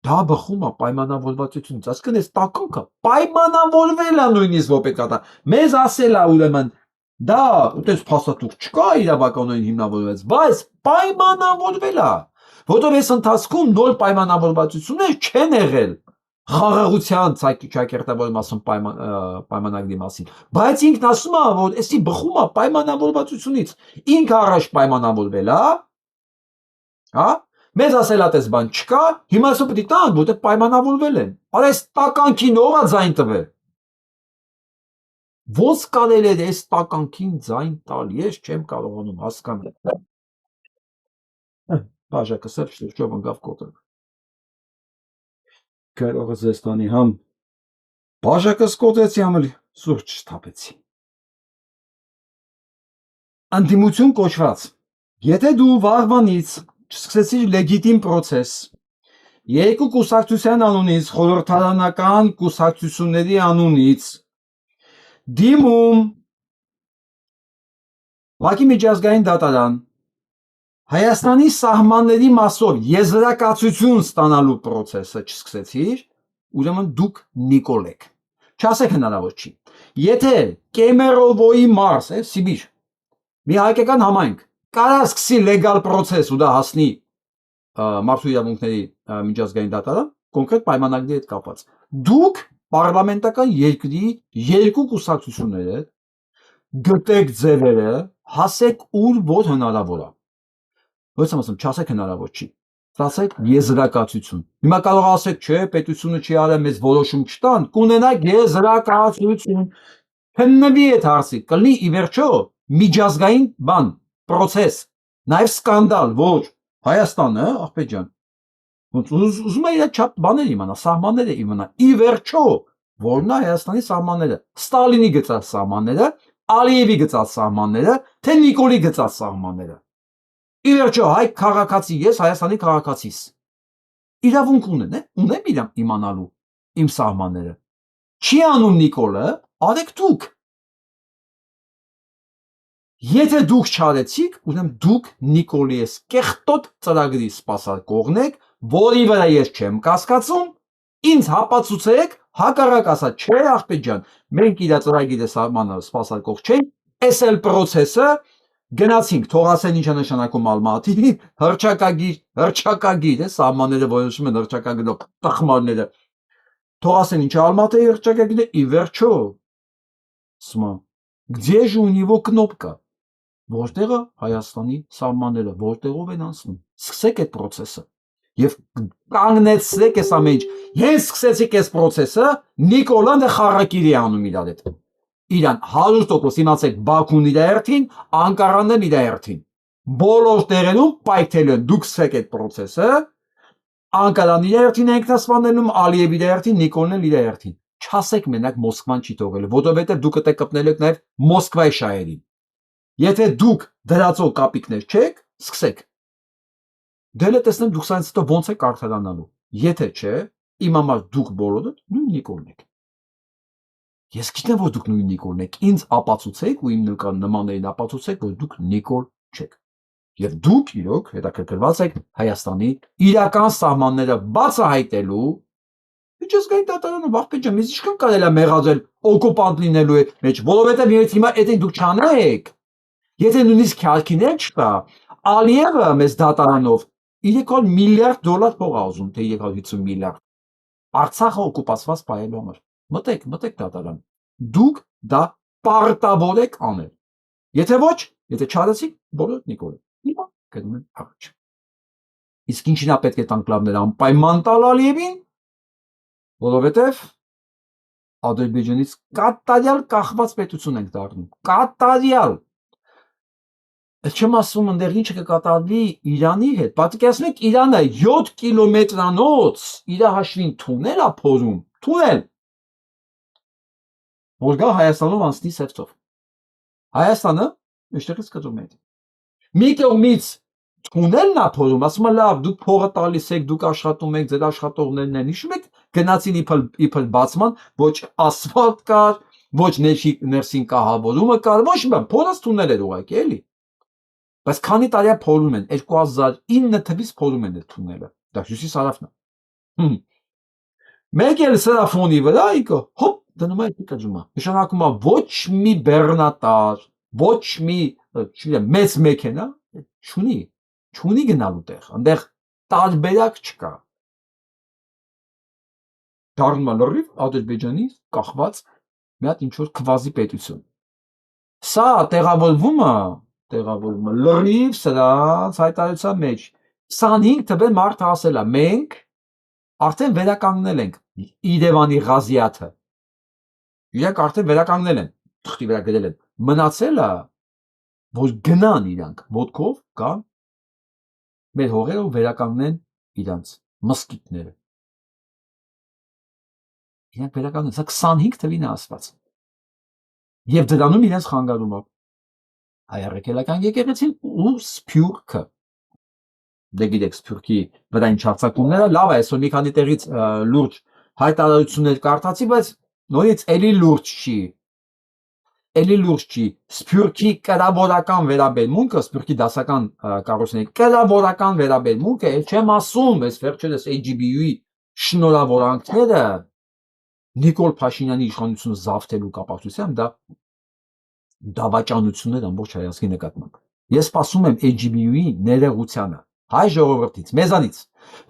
Դա բխում է պայմանավորվածությունից, այսինքն այս տականքը պայմանավորվել է նույնիսկ որ պետք է դա։ Մեզ ասել է ուրեմն դա այդպես փաստաթուղթ չկա իրավականորեն հիմնավորված, բայց պայմանավորվել է, որտեղ այս ընթացքում նոր պայմանավորվածություններ չեն եղել խաղաղության ճակերտավոր մասում պայմանագրի մասին, բայց ինքն ասում է, որ էսի բխում է պայմանավորվածությունից, ինքը առաջ պայմանավորվել է, հա։ Մեզ ասել է տես բան չկա, հիմա ասում պետք է տան, որտեղ պայմանավորվել են։ Արա այս տականքին ով է ձայն տվել։ Ոնց կարելի է այս տականքին ձայն տալ, ես չեմ կարողանում հասկանալ։ Բաժակը սեր շրջով ընկավ կոտրը։ Կարողը Զեստանի համ բաժակը սկոտեցի ամելի սուրճ չթապեցի։ Անդիմություն կոչված։ Եթե դու վաղվանից չսկսեցիր լեգիտիմ պրոցես, երկու կուսակցության անունից, խորհրդարանական կուսակցությունների անունից, դիմում ԼԱԿ-ի միջազգային դատարան, Հայաստանի սահմանների մասով եզրակացություն ստանալու պրոցեսը չսկսեցիր, ուրեմն դուք նիկոլ եք։ Չասեք հնարավոր չի։ Եթե Կեմերովոյի մարզ, Սիբիր, մի հայկական համայնք կարա սկսի լեգալ պրոցես ու դա հասնի մարդու իրավունքների միջազգային դատարան, կոնկրետ պայմանագրի հետ կապված։ Դուք պարլամենտական երկրի երկու կուսակցությունները գտեք ձևերը, հասեք ուր որ հնարավոր է։ Ո՞ց եմ ասում, չասեք հնարավոր չի։ Ստացեք եզրակացություն։ Հիմա կարող ասեք, չէ, պետությունը չի արել, մեզ որոշում չտան, կունենաք եզրակացություն։ Քննվի այդ հարցի, կլինի ի վերջո միջազգային բան, պրոցես, նաև սկանդալ, որ Հայաստանը, աղբեջան, ուզում է իր չափ բաներ իմանա, սահմանները իմանա, ի վերջո, որն է Հայաստանի սահմանները, Ստալինի գծած սահմանները, Ալիևի գծած սահմանները, թե Նիկոլի գծած սահմանները։ Ի վերջո, հայ քաղաքացի, ես Հայաստանի քաղաքացիս։ Իրավունք ունեմ իմանալու իմ սահմանները։ Չի անում Նիկոլը, արեք դուք։ Եթե դուք չարեցիք, ուրեմն դուք Նիկոլի ես կեղտոտ ծրագրի սպասարկողն եք, որի վրա ես չեմ կասկածում, ինձ հապացուցեք, հակառակ ասա, չէ աղբեջան, մենք իր ծրագիրը սպասարկող չենք, այս էլ պրոցեսը գնացինք, թող ասեն ինչ է նշանակում Ալմատի, հռչակագիր, սահմանները որոշում են հռչակագրով տխմարները, թող ասեն ինչ է Ալմատի հռչակագիրը, ի վերջո, где же у него кнопка, որտեղ է Հայաստանի սահմանները, որտեղով են անցնում, սկսեք այդ պրոցեսը և կանգնեցրեք այս ամեն ինչ, հենց սկսեցիք այս պրոցեսը, Նիկոլան դե խառակիր է անում իրար հետ, իրան 100% իմացեք Բաքուն իր հերթին, Անկարանն իր հերթին, բոլոր տեղերում պայքթելու են, դուք սկսեք այդ պրոցեսը, Անկարան իր հերթին է ինքնասպանելում, Ալիև իր հերթին, Նիկոլն իր հերթին, չասեք մենակ Մոսկվան չի թողել, որովհետև դուք կտեք կպնել եք նաև Մոսկվայի շահերին, եթե դուք դրածո կապիկներ չեք, սկսեք, դելը տեսնեմ դուք սայնց հետո ոնց է կարդարանալու, եթե չէ, իմ համար դուք բոլորը նույն Նիկոլն եք, ես գիտեմ, որ դուք նույն Նիկոլն եք, ինձ ապացուցեք ու իմ նմաններին ապացուցեք, որ դուք Նիկոլ չեք, և դուք իրոք հետաքրքրված եք Հայաստանի իրական սահմանները բացահայտելու, միջազգային դատարանը վախպեջան, մեզ ինչքան կարելի է մեղադրել օկուպանտ լինելու մեջ, որովհետև հիմա այդ դուք չանեք, եթե նույնիսկ քյարքիներ չկա, Ալիևը մեզ դատարանով $300 միլիարդ փող է ուզում, թե 350 միլիարդ, Արցախը օկուպացված պահելու համար, մտեք դատարան, դուք դա պարտավոր եք անել, եթե ոչ, եթե չարեցիք, բոլորդ Նիկոլ եք, Հիմա գնում են առաջ։ Իսկ ինչին է պետք է անկլավները անպայման տալ Ալիևին, որովհետև Ադրբեջանից կատարյալ կախված պետություն ենք դառնում, կատարյալ։ Չեմ ասում այնտեղ ինչը կկատարվի Իրանի հետ, պատկերացնեք Իրանը 7 կիլոմետրանոց իր հաշվին թունել է փորում, թունել, որ գա Հայաստանով անցնի սերտով։ Հայաստանը այստեղից կտրում է։ Մի կողմից թունելն է փորում, ասում է լավ, դուք փողը տալիս եք, դուք աշխատում եք, ձեր աշխատողներն են, հիշում եք, գնացին իբր բացման, ոչ ասֆալտ կար, ոչ ներսին կահավորումը կար, ոչ մի բան, փորած թունել էր ուղղակի, էլի։ Բայց քանի տարի է փորում են, 2009 թվականից փորում են այդ թունելը։ Դա հյուսիս հարավն է։ Մեկ էլ սրա ֆոնի վրա իքո, հոպ, դնում է այդի կջումա։ Նշանակում է ոչ մի բեռնատար, ոչ մի, չգիտեմ, մեծ մեքենա չունի գնալու տեղ, այնտեղ տարբերակ չկա։ Դառնում է լրիվ Ադրբեջանի կախված մի հատ ինչ-որ քվազի պետություն։ Սա տեղավորումը լրիվ սրանց հայտարարության մեջ 25 թվականին մարդը ասել է, մենք արդեն վերականգնել ենք Երևանի Ղազիաթը։ Իրանք արդեն վերականգնել են, թղթի վրա գրել են։ Մնացել է, որ գնան իրանք ոտքով կամ մեր հողերով վերականգնեն իրանց մսկիթները։ Իրանք վերականգնեն, սա 25 թվականին է ասված։ Եվ դրանում իրենց խանգարում է հայարակելական եկեղեցին ու Սփյուռքը։ Դե գիտեք Սփյուռքի վրա ինչ հարձակումները, լավ է, այսօր մի քանի տեղից լուրջ հայտարարություններ կարդացի, բայց նորից էլի լուրջ չի։ Սփյուռքի կրավորական վերաբերմունքը, Սփյուռքի դասական կառույցների կրավորական վերաբերմունքը, էլ չեմ ասում, այս վերջերս AGBU-ի շնորհավորանքները Նիկոլ Փաշինյանի իշխանությունը զավթելու կապակցությամբ դա դավաճանություններ ամբողջ հայացքի նկատմամբ։ Ես սպասում եմ AGBU-ի ներողությանը, հայ ժողովրդից, մեզանից,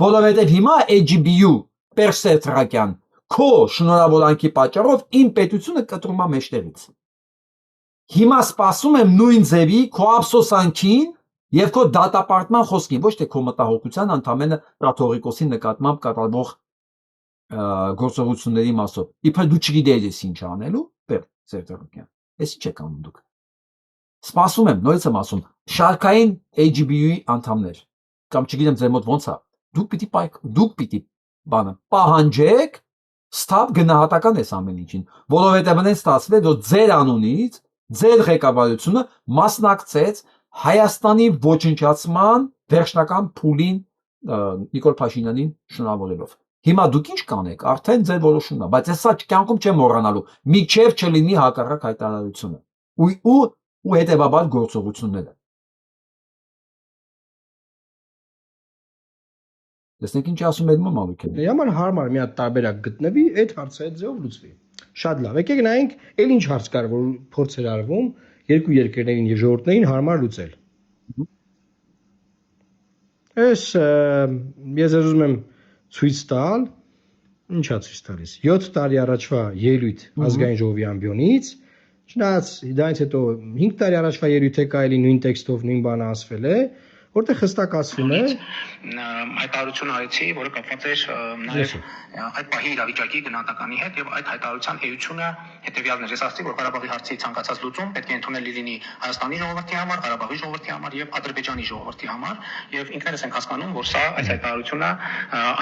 որովհետև հիմա AGBU Պերսետրակյան քո շնորհավորանքի պատճառով իմ պետությունը կտրում է մեջտեղից։ Հիմա սպասում եմ նույն ձևի քո ափսոսանքին եւ քո դատապարտման խոսքին, ոչ թե քո մտահոգության ընդամենը կաթողիկոսի նկատմամբ կատարվող գործողությունների մասով։ Իբր դու չգիտես ես ինչ անելու, Պերսետրակյան։ Ես ինչ եք անում դուք։ Սպասում եմ, նորից եմ ասում, շարքային AGBU-ի անդամներ, կամ չգիտեմ ձեր մոտ ոնց է, դուք պիտի պահանջեք ստապ գնահատական էս ամեն ինչին, որովհետև այնց ստացվել, որ ձեր անունից, ձեր ղեկավարությունը մասնակցեց Հայաստանի ոչնչացման վերջնական փուլին Նիկոլ Փաշինյանին շնորհավորելով։ Հիմա դուք ինչ կանեք, արդեն ձեր որոշումն է, բայց ես սա կյանքում չեմ մոռանալու, միջև չլինի հակառակ հայտարարությունը ու հետևաբար գործողությունները։ Տեսնեք ինչ ասում եք Մամալուկյան։ Դե համար հարմար մի հատ տարբերակ գտնվի, այդ հարցը այդ ձեւով լուծվի։ Շատ լավ։ Եկեք նայենք, այլ ինչ հարց կար, որ փորձ էր արվում երկու երկրներին եւ ժողովուրդներին հարմար լուծել։ Ես ուզում եմ ցույց տալ, ինչա ցույց տալիս։ 7 տարի առաջվա ելույթ ազգային ժողովի ամբիոնից, չնայած դրանից հետո 5 տարի առաջվա ելույթը կայելի նույն տեքստով նույն բանը ասվել է, որտեղ հստակ ասվում է հայտարարություն արեցի, որը կապված էր նաև այդ պահի իրավիճակի գնահատականի հետ եւ այդ հայտարարության էությունը հետեւյալն էր։ Ես ասացի, որ Ղարաբաղի հարցի ցանկացած լուծում պետք է ընդունելի լինի Հայաստանի ժողովրդի համար, Ղարաբաղի ժողովրդի համար եւ Ադրբեջանի ժողովրդի համար եւ ինքներս ենք հասկանում, որ սա այս հայտարարությունը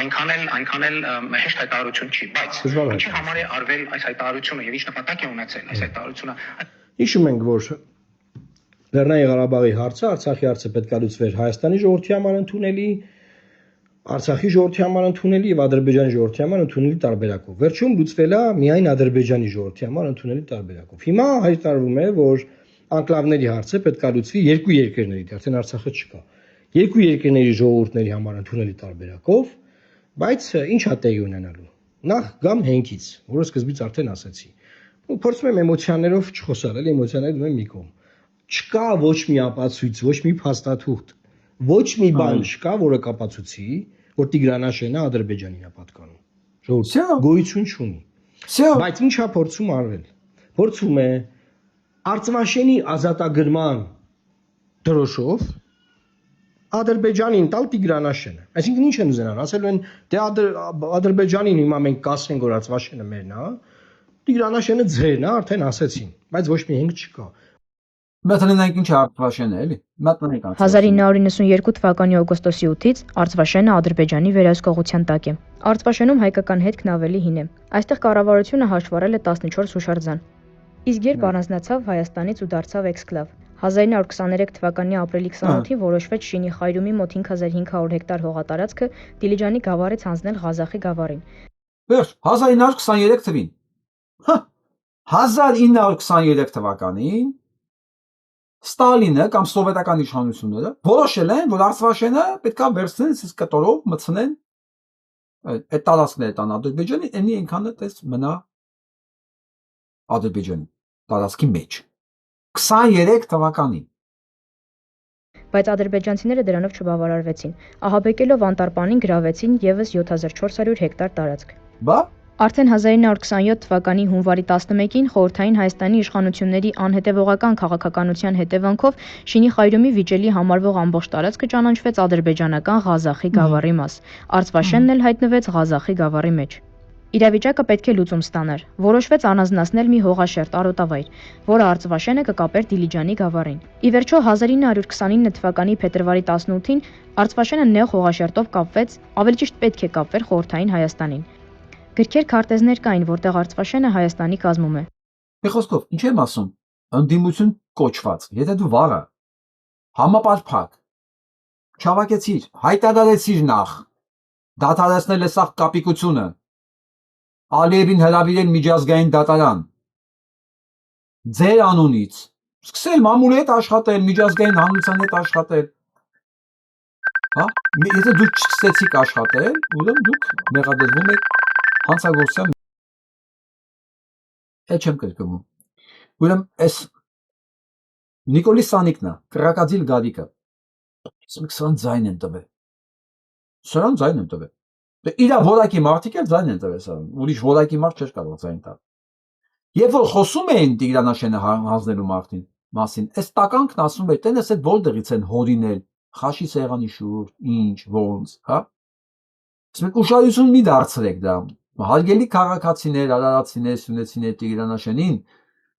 այնքան էլ հեշտ հայտարարություն չի, բայց ինչի համար է արվել այս հայտարարությունը եւ ինչ նպատակ է ունեցել այս հայտարարությունը։ Հիշում ենք, որ Լեռնային Ղարաբաղի հարցը, Արցախի հարցը պետք է լուծվեր Հայաստանի ժողովրդի համար ընդունելի, Արցախի ժողովրդի համար ընդունելի եւ Ադրբեջանի ժողովրդի համար ընդունելի տարբերակով։ Վերջում լուծվել է միայն Ադրբեջանի ժողովրդի համար ընդունելի տարբերակով։ Հիմա հայտարարվում է, որ անկլավների հարցը պետք է լուծվի երկու երկրների, արդեն Արցախը չկա, երկու երկրների ժողովուրդների համար ընդունելի տարբերակով, բայց ի՞նչ է տեղի ունենալու։ Նախ գամ հենքից, որը սկզբից արդեն ասացի։ Ու փորձում եմ էմոցիաներով չխոսալ, էլի էմոցիաները դնում եմ մի կողմ։ Չկա ոչ մի ապացույց, ոչ մի փաստաթուղթ, ոչ մի բան չկա, որը կապացուցի, որ Տիգրանաշենը Ադրբեջանին է պատկանում։ Ժողովուրդ գոյություն չունի։ Բայց ինչա փորձում արվել։ Փորձում է Արցախաշենի ազատագրման դրոշով Ադրբեջանին տալ Տիգրանաշենը։ Այսինքն ինչ են ուզենան, ասելու են դե Ադրբեջանին հիմա մենք կասենք որ Արցվաշենը մերն է, Տիգրանաշենը ձերն է, արդեն ասեցին, բայց ոչ մի հենք չկա։ Մտածենք ինչ Արցվաշենը էլի։ Մտածենք 1992 թվականի օգոստոսի 8-ից Արցվաշենը Ադրբեջանի վերահսկողության տակ է։ Արցվաշենում հայկական հետքն ավելի հին է։ Այստեղ կառավարությունը հաշվառել է 14 հուշարձան։ Իսկ երբ առանձնացավ Հայաստանից ու դարձավ էքսկլավ, 1923 թվականի ապրիլի 28-ին որոշվեց Շինի Խայրումի մոտ 5500 հեկտար հողատարածքը Դիլիջանի գավառից հանձնել Ղազախի գավառին։ Վերջ 1923 թվին։ 1923 թվականին Ստալինը կամ սովետական իշխանությունները որոշել են, որ Արցվաշենը պետքա վերցնեն իսկ կտորով մտցնեն այդ տարածքները տան Ադրբեջանի, այնի այնքան է տես մնա Ադրբեջանի տարածքի մեջ 23 թվականին։ Բայց ադրբեջանցիները դրանով չբավարարվեցին։ Ահաբեկելով Անտարպանին գրավեցին եւս 7400 հեկտար տարածք։ Բա Արդեն 1927 թվականի հունվարի 11-ին խորհրդային Հայաստանի իշխանությունների անհետևողական քաղաքականության հետևանքով Շինի Խայրումի վիճելի համարվող ամբողջ տարածքը ճանաչվեց ադրբեջանական Ղազախի գավառի մաս։ Արցվաշենն էլ հայտնվեց Ղազախի գավառի մեջ։ Իրավիճակը պետք է լուծում ստանար։ Որոշվեց առանձնացնել մի հողաշերտ արոտավայր, որը Արցվաշենը կկապեր Դիլիջանի գավառին։ Ի վերջո 1929 թվականի փետրվարի 18-ին Արցվաշենը նեղ հողաշերտով կապվեց, ավելի ճիշտ պետք է կապվեր խորհրդային Հայաստանին։ Գրքեր քարտեզներ կային, որտեղ Արցվաշենը Հայաստանի կազմում է։ Մի խոսքով, ինչ եմ ասում, ընդդիմություն կոչված, եթե դու վաղը համապարփակ չավակեցիր, հայտարարեցիր նախ, դադարեցնել է սա կապիկությունը, Ալիևին հրավիրել միջազգային դատարան, ձեր անունից, սկսել մամուլի հետ աշխատել, միջազգային հանրության հետ աշխատել, հա, եթե դուք չսկսեցիք աշխատել, ուրեմն դուք մեղադրվում եք հանցագործության հետ չեմ կրկնում։ Ուրեմն այս Նիկոլի Սանիկն է, կրակածիլ գադիկը, սրան ձայն են տվել, սրան ձայն են տվել, իրա որակի մարդիկ էլ ձայն են տվել սրան, ուրիշ որակի մարդ չէր կարող ձայն տալ։ Երբ որ խոսում էին Տիգրանաշենը հանձնելու մասին, այս տականքն ասում էր, տենես այդ որտեղից են հորինել, խաշի սեղանի շուրջ, ինչ, ոնց, հա։ Ասում ուշադրություն մի դարձրեք դա։ Հարգելի քաղաքացիներ, արարածիներ, սյունեցիներ Տիգրանաշենին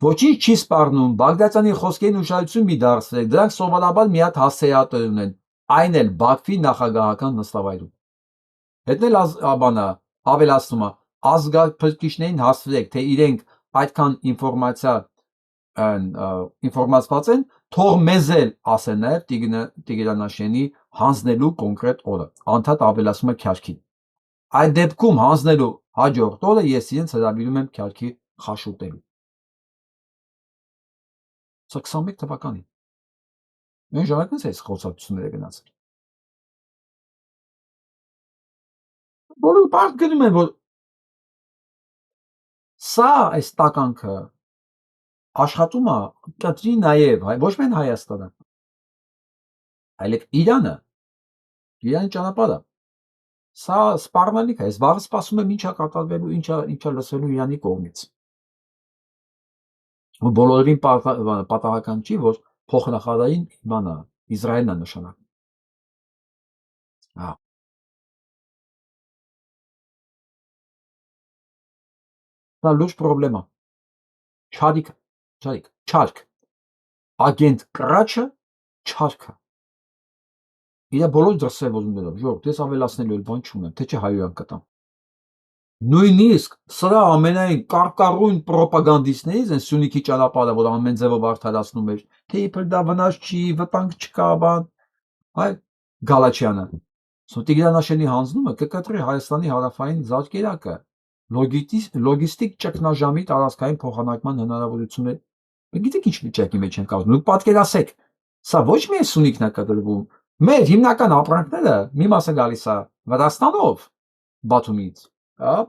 ոչինչ չի սպառնում, Բաղդասարյանի խոսքերին ուշադրություն մի դարձրեք, դրանք սովորաբար մի հատ հասցեատեր ունեն, այն էլ Բաքվի նախագահական նստավայրում։ Հետն էլ բանը ավելացնում է, ազգափրկիչներին հասցրեք, թե իրենք այդքան ինֆորմացված են, թող մեզ էլ ասեն նաև Տիգրանաշենի հանձնելու կոնկրետ օրը, անդադ ավելացում է քյարքին։ Այդ դեպքում հանձնելու հաջորդ օրը ես իրենց հրավիրում եմ քյարքի խաշուտելու։ Սա 21 թվականին։ Այն ժամանակից այս խոսակցությունները գնացել։ Բոլորը բարդ գնում են, որ սա այս տականքը աշխատում է կտրի նաև ոչ միայն Հայաստանը, այլև Իրանը, Իրանի ճանապարհը։ Սա սպառնալիք է, ես վաղը սպասում եմ ինչա կատարվելու, ինչա լսվելու Իրանի կողմից։ Բոլորովին պատահական չի, որ փոխնախարարին բանը Իսրայելն է նշանակում։ Հա։ Դա լուրջ պրոբլեմ է։ Չարք։ Ագենտ կրաչը չարքը։ Իրա բոլոր դրսևորումներով, ժողովուրդ, ես ավելացնելու էլ բան չունեմ, թե չէ 100 կտամ։ Նույնիսկ սրա ամենայն կարկառուն պրոպագանդիստներից են Սյունիքի ճանապարհը, որ ամեն ձևով արդարացնում էր, թե իբր դա վնաս չի, վտանգ չկա, բան, այ Գալաչյանը։ Տիգրանաշենի հանձնումը կկտրի Հայաստանի հարավային զարկերակը, լոգիստիկ ճգնաժամի տարածքային փոխանակման հնարավորություններ։ Գիտեք ինչ վիճակի մեջ են կազմում։ Դուք պատկերացեք, սա ոչ միայն Սյունիքն է կտրվում, մեր հիմնական ապրանքները մի մասը գալիս է Վրաստանով, Բաթումից,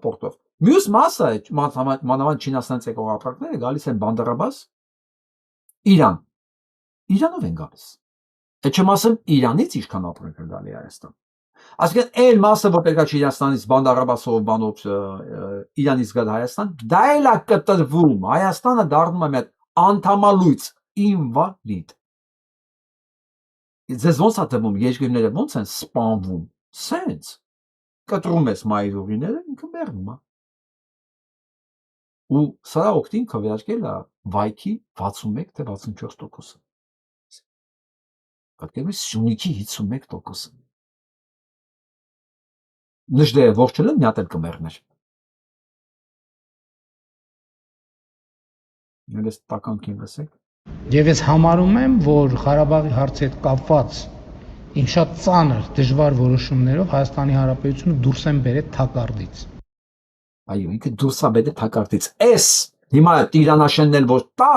Պորտով։ Մյուս մասը, մանավանդ Չինաստանից եկող ապրանքները գալիս են Բանդարաբաս, Իրան։ Իրանով են գալիս։ Այդ չեմ ասեմ Իրանից ինչքան ապրանք է գալի Հայաստան։ Այսինքն այն մասը, որ պետք է Չինաստանից Բանդարաբասով բանով Իրանից գալ Հայաստան, դա էլ է կտրվում։ Հայաստանը դառնում է մի հատ անդամալույց ինվալիդ։ Ձեզ ոնց է թվում երկրները ոնց են սպանվում, սենց կտրում ես մայրուղիները, ինքը մեռնում է։ Ու սրա օգտին քվեարկել է վայքի 61 թե 64%-ը։ Պատկերացրու Սյունիքի 51%-ը։ Նժդե ողջը մի հատ էլ կմեռներ։ Ես տականքին լսեք։ Եվ ես համարում եմ, որ Ղարաբաղի հարցի հետ կապված ինչ շատ ծանր, դժվար որոշումներով Հայաստանի Հանրապետությունը դուրս են բերել թակարդից։ Այո, ինքը դուրս է բերել թակարդից։ Էս հիմա Տիրանաշենն էլ որ տա,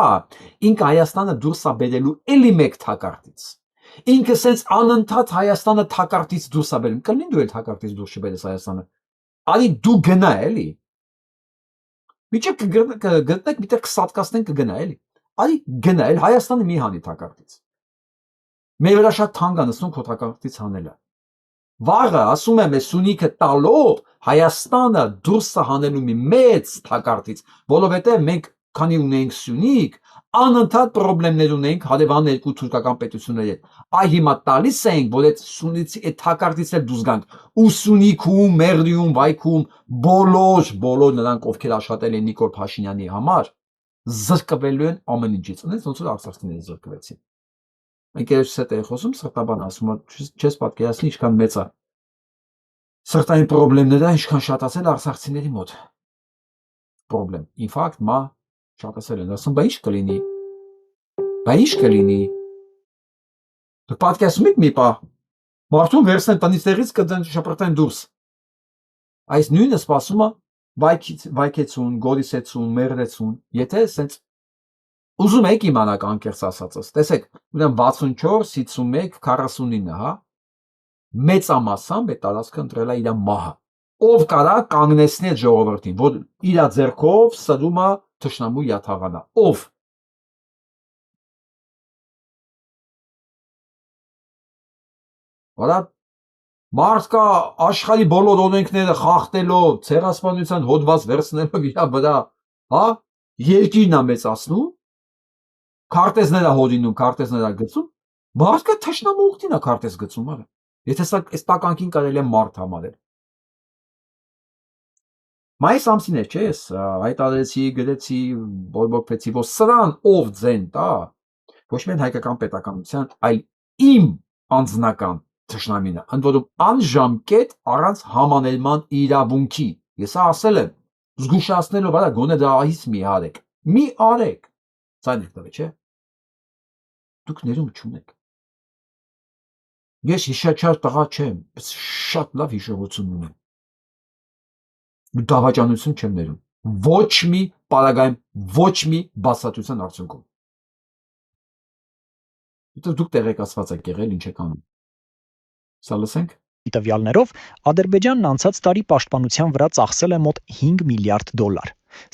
ինքը Հայաստանը դուրս է բերելու էլի մեկ թակարդից։ Ինքը սենց անընդհատ Հայաստանը թակարդից դուրս է բերում։ Կլինի դու էլ թակարդից դուրս չբերես Հայաստանը։ Արի դու գնա էլի։ Միջև կգտնեք միտեղ կսատկացնեն կգնա էլի։ Արի գնա էլ Հայաստանը մի հանի թակարդից։ Մեր վրա շատ թանկ է նստում քո թակարդից հանելը։ Վաղը ասում եմ, ես Սյունիքը տալով Հայաստանը դուրս է հանելու մի մեծ թակարդից, որովհետև մենք քանի ունենք Սյունիք, անընդհատ խնդիրներ ունենք հարևան երկու թուրքական պետությունների հետ։ Այ հիմա տալիս ենք, որ այդ Սյունիցի այդ թակարդից էլ դուրս գանք։ Ու Սյունիքում, Մեղրիում, Վայքում բոլոր նրանք, ովքեր աշխատել են Նիկոլ Փաշինյանի համար, զրկվելու են ամեն ինչից։ Ունես ոնց որ արցախցիները զրկվեցին։ Ընկերոջս հետ էի խոսում, սրտաբան ասում եմ, չես պատկերացնի ինչքան մեծ է սրտային խնդիրները, ինչքան շատացել արցախցիների մոտ։ Պրոբլեմ։ Ինֆակտ մա շատացել են, ասում, բա ինչ կլինի։ Բա ինչ կլինի։ Դուք պատկերացնում եք մի պահ, մարդուն վերցնեն տնից տեղից կդեն շպրտեն դուրս։ Այս նույնը սպասում է Վայքեցուն, Գորիսեցուն, Մեղրեցուն, եթե սենց ուզում եք իմանալ անկեղծ ասածս, տեսեք, ուրեմն 64, 51, 49, հա, մեծամասամբ այդ տարածքը ընտրել է իր մահը։ Ով կարա կանգնեցնի այդ ժողովրդին, որ իր ձեռքով սրում է թշնամու յաթաղանա։ Ով։ Որա մարդ կա աշխարհի բոլոր օրենքները խախտելով, ցեղասպանության հոդված վերցնելով իր վրա, հա, երկիրն է մեծացնում, քարտեզները հորինում, քարտեզները գցում, մարդը թշնամու ուխտին է քարտեզ գցում, արա։ Եթե սա այս տականքին կարելի է մարդ համարել։ Մայիս ամսին էր, չէ՞, ես հայտարարեցի, գրեցի, բորբոքվեցի, որ սրան ով ձեն տա, ոչ միայն հայկական պետականության, այլ իմ անձնական թշնամին է, ընդ որում անժամկետ առանց համաներման իրավունքի։ Ես ասել եմ, զգուշացնելով, արա, գոնե դահից մի արեք։ Մի արեք։ Ցայն եք տվել, չէ՞։ Դուք ներում չունեք։ Ես հիշաչար տղա չեմ, բայց շատ լավ հիշողություն ունեմ։ Դավաճանություն չեմ ներում։ Ոչ մի պարագայում, ոչ մի բացատրության արդյունքում։ Դուք տեղեկացված եք եղել ինչ եք անում։ Սա լսենք։ Տվյալներով Ադրբեջանն անցած տարի պաշտպանության վրա ծախսել է մոտ 5 միլիարդ դոլար։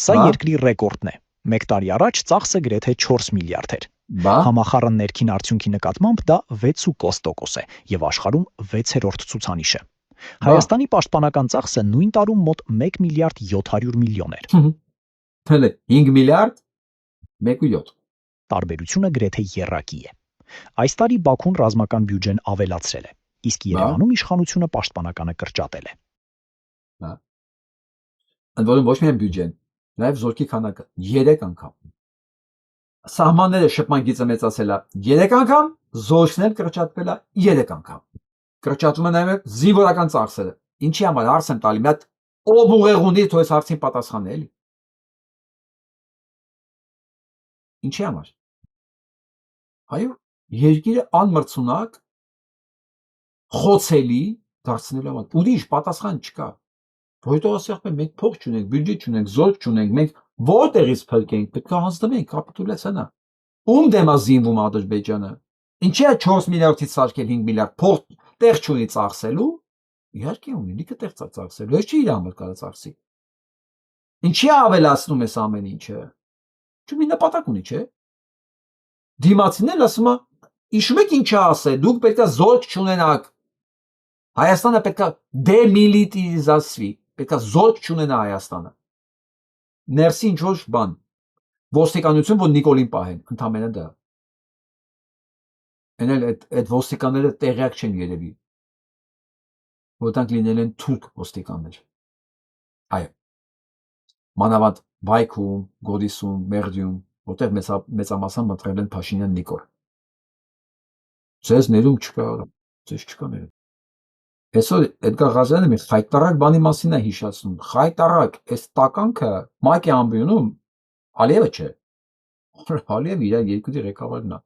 Սա երկրի ռեկորդն է։ Մեկ տարի առաջ ծախսը գրեթե 4 միլիարդ էր։ Համախառն ներքին արդյունքի նկատմամբ դա 6.2% է եւ աշխարհում 6-րդ ցուցանիշը։ Հայաստանի պաշտպանական ծախսը նույն տարում մոտ 1 միլիարդ 700 միլիոն էր։ Թելե 5 միլիարդ 1.7։ Տարբերությունը գրեթե եռակի է։ Այս տարի Բաքուն ռազմական բյուջեն ավելացրել է, իսկ Երևանում իշխանությունը պաշտպանականը կրճատել է։ Ընդ որում ոչ միայն բյուջեն, նաև զորքի քանակը 3 անգամ։ Սահմանները շփման գիծը մեծացել է 3 անգամ, զորքն կրճատվել է 3 անգամ։ Կրճատվում է նաև զինվորական ծախսերը։ Ինչի համար հարց եմ տալի, մի հատ ով ուղեղ ունի, թող այս հարցին պատասխանի էլի։ Ինչի համար։ Այո, երկիրը անմրցունակ խոցելի դարձնելու համար ուրիշ պատասխան չկա։ Որտեղ ասենք մենք փող չունենք, բյուջե չունենք, զորք չունենք, մենք որտեղից փրկենք, պետք է հանձնվենք կապիտուլյացիա։ Ում դեմ է զինվում Ադրբեջանը։ Ինչի է 4 միլիարդից սարքել 5 միլիարդ փող տեղ չունի ծախսելու։ Իհարկե ունի, լիքը տեղ ծախսելու, ես չի իր համար կարա ծախսի։ Ինչի է ավելացնում ես ամեն ինչը։ Չու մի նպատակ ունի, չէ։ Դիմացիներն ասում են, հիշում եք ինչ է ասել, դուք պետք է զորք չունենաք։ Հայաստանը պետք է դեմիլիտարիզացվի, պետք է զորք չունենա Հայաստանը։ Ներսի ինչ որ բան, ոստիկանություն, որ Նիկոլին պահեն, ընդամենը դա։ Էնել այդ ոստիկանները տեղյակ չեն երևի, որ դրանք լինել են թուրք ոստիկաններ։ Այո։ Մանավանդ Բայքում, Գորիսում, Մերդիում, որտեղ մեծամասամբ մտրել են Փաշինյան Նիկոլ։ Ձեզ ներում չկա, ձեզ չկա ներում։ Այսօր Էդգար Ղազարյանը մի խայտարակ բանի մասին է հիշացնում։ Խայտարակ, այս տականքը Մայքի ամբիոնում Ալիևը չէ։ Ալիևը իր երկրի ղեկավարն է։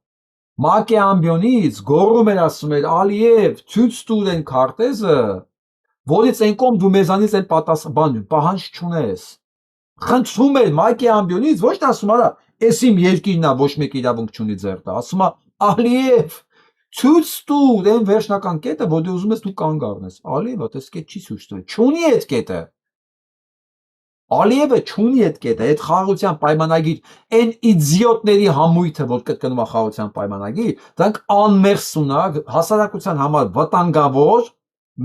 Մակի ամբիոնից գոռում էր, ասում էր Ալիև, ցույց տուր այն քարտեզը, որից այն կողմ դու մեզանից այն պատասխան պահանջ չունես։ Խնդրում էր Մայքի ամբիոնից, ոչ թե ասում արա, էս իմ երկիրն է, ոչ մեկ իրավունք չունի ձեռ տա, ասում է Ալիև, ցույց տուր այն վերջնական կետը, որ դու ուզում ես դու կանգ առնես։ Ալիևը այս կետ չի ցույց տվել, չունի այդ կետը։ Ալիևը չունի այդ կետը, այդ խաղաղության պայմանագիր, այն իդիոտների համույթը, որ կրկնում է խաղաղության պայմանագիր, դրանք անմերսունակ, հասարակության համար վտանգավոր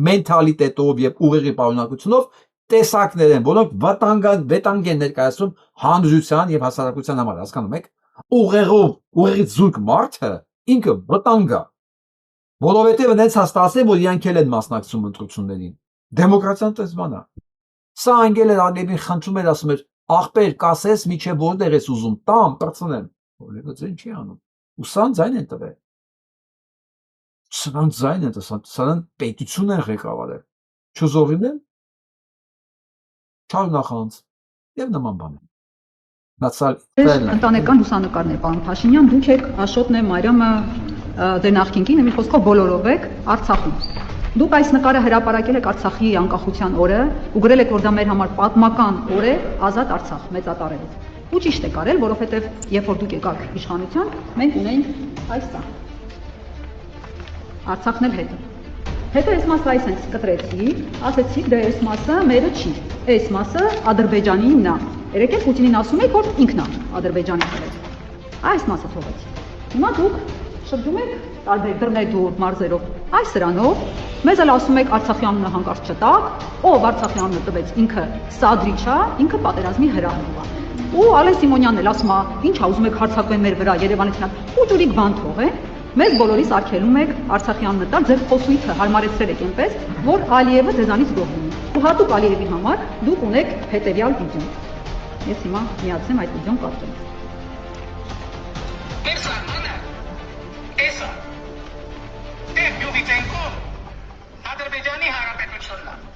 մենթալիտետով եւ ուղեղի պարունակությունով տեսակներ են, որոնք վտանգ են ներկայացնում հանրության եւ հասարակության համար, հասկանում եք։ Ուղեղից զուրկ մարդը ինքը վտանգ է, որովհետեւ այնց հաստատել, որ իրանք էլ են մասնակցում ընտրություններին։ Դեմոկրատիան տես բան է։ Սա անգել էր Ալիևին խնդրում էր, ասում էր, աղբեր կասես միջև որտեղ ես ուզում, տամ, պրծնեմ։ Ալիևը ձեն չի անում։ Ու սան ձայն են տվել։ Սրանք ձայն են տվել, սրանք պետություն են ղեկավարել։ Չուզողին են, չարնախանց եւ նման բաներ։ Ընտանեկան լուսանկարներ, պարոն Փաշինյան, դուք եք Աշոտն է Մարիամը դեր նախկինքին, մի խոսքով բոլորով եք Արցախում։ Դուք այս նկարը հրապարակել եք Արցախի անկախության օրը ու գրել եք, որ դա մեր համար պատմական օր է, ազատ Արցախ մեծատարելով։ Ու ճիշտ եք արել, որովհետև երբ որ դուք եկաք իշխանության, մենք ունեինք այս սա։ Արցախն էլ հետը։ Հետո այս մասը այսպես կտրեցի, ասեցիք դե այս մասը մերը չի։ Այս մասը Ադրբեջանինն է։ Երեք Պուտինին ասում եք, որ ինքն է Ադրբեջանի քրել։ Այս մասը թողեցի։ Հիմա դուք շրջում եք տարբեր դռներ դուր մարզերով։ Այս սրանով մեզ էլ ասում եք Արցախի անունը հանկարծ չտակ, ով Արցախի անունը տվեց ինքը սադրիչ է, ինքը պատերազմի հրահանգու է։ Ու Ալեն Սիմոնյանն էլ ասում է, ինչ է ուզում եք հարձակվեն մեր վրա Երևանից ու ջուրիկ բան թողեն։ Մեզ բոլորիս արգելում եք Արցախի անունը տալ, ձեր խոսույթը հարմարեցրել եք այնպես, որ Ալիևը ձեզանից գոհ լինի։ Ու հատուկ Ալիևի համար դուք ունեք հետևյալ վիդեո։ Ես հիմա միացեմ այդ վիդեոն կապտեմ։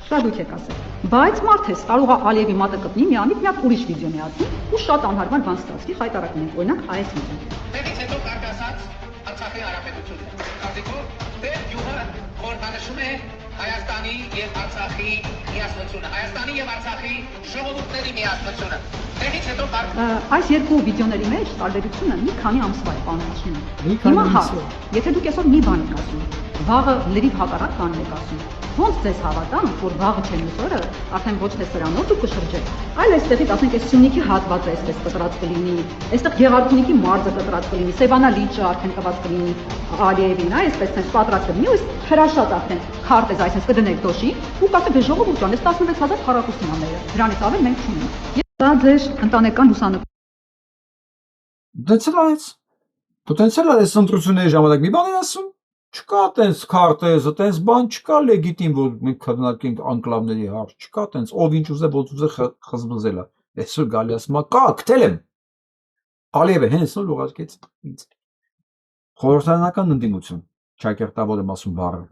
Շատ դուք եք ասել։ Բայց մարդես կարող է Ալիևի մատը կպնի, միամիտ մի հատ ուրիշ վիդեո միացնի ու շատ անհարմար բան ստացվի, խայտարակն ենք, օրինակ այս վիդեոն։ Դրանից հետո կարգասած Արցախի հանրապետությունը։ Կարծիքով դե յուղը խորհրդանշում է Հայաստանի եւ Արցախի միասնությունը, Հայաստանի եւ Արցախի ժողովուրդների միասնությունը։ Դրանից հետո այս երկու վիդեոների մեջ տարբերությունը մի քանի ամսվա է պանոչին։ Հիմա հա, եթե դուք այսօր մի բան եք ասում, վաղը լրիվ հակառակ բան եք ասում։ Ոնց ձեզ հավատամ, որ վաղը չեն ուսորը, արդեն ոչ թե սրանով դուք կշրջեք, այլ այստեղից ասենք այս Սյունիքի հատվածը այսպես կտրած կլինի, այստեղ Գեղարքունիքի մարզը կտրած կլինի, Սևանա լիճը արդեն կված կլինի Ալիևին, այսպես sense պատրաստ կլինի, ու հրաշած արդեն քարտեզ այսպես կդնեք դոշի, ու կասեք դե ժողովուրդ ջան, այս 16000 քառակուսիմանները, դրանից ավել մենք չունենք։ Դա ձեր ընտանեկան լուսանկար։ Պոտենցիալ այս ընտրությունների ժամանակ մի բան են ասում։ Չկա տենց քարտեզը, տենց բան չկա լեգիտիմ, որ մենք քննարկենք անկլավների հարց, չկա տենց ով ինչ ուզե, ոչ ուզե խզբզել է։ Այսօր գալի ասում է, կա, գտել եմ։ Ալիևը հենց նոր ուղարկեց ինձ։ Խորհրդարանական ընդդիմություն, ճակերտավոր եմ ասում բառը։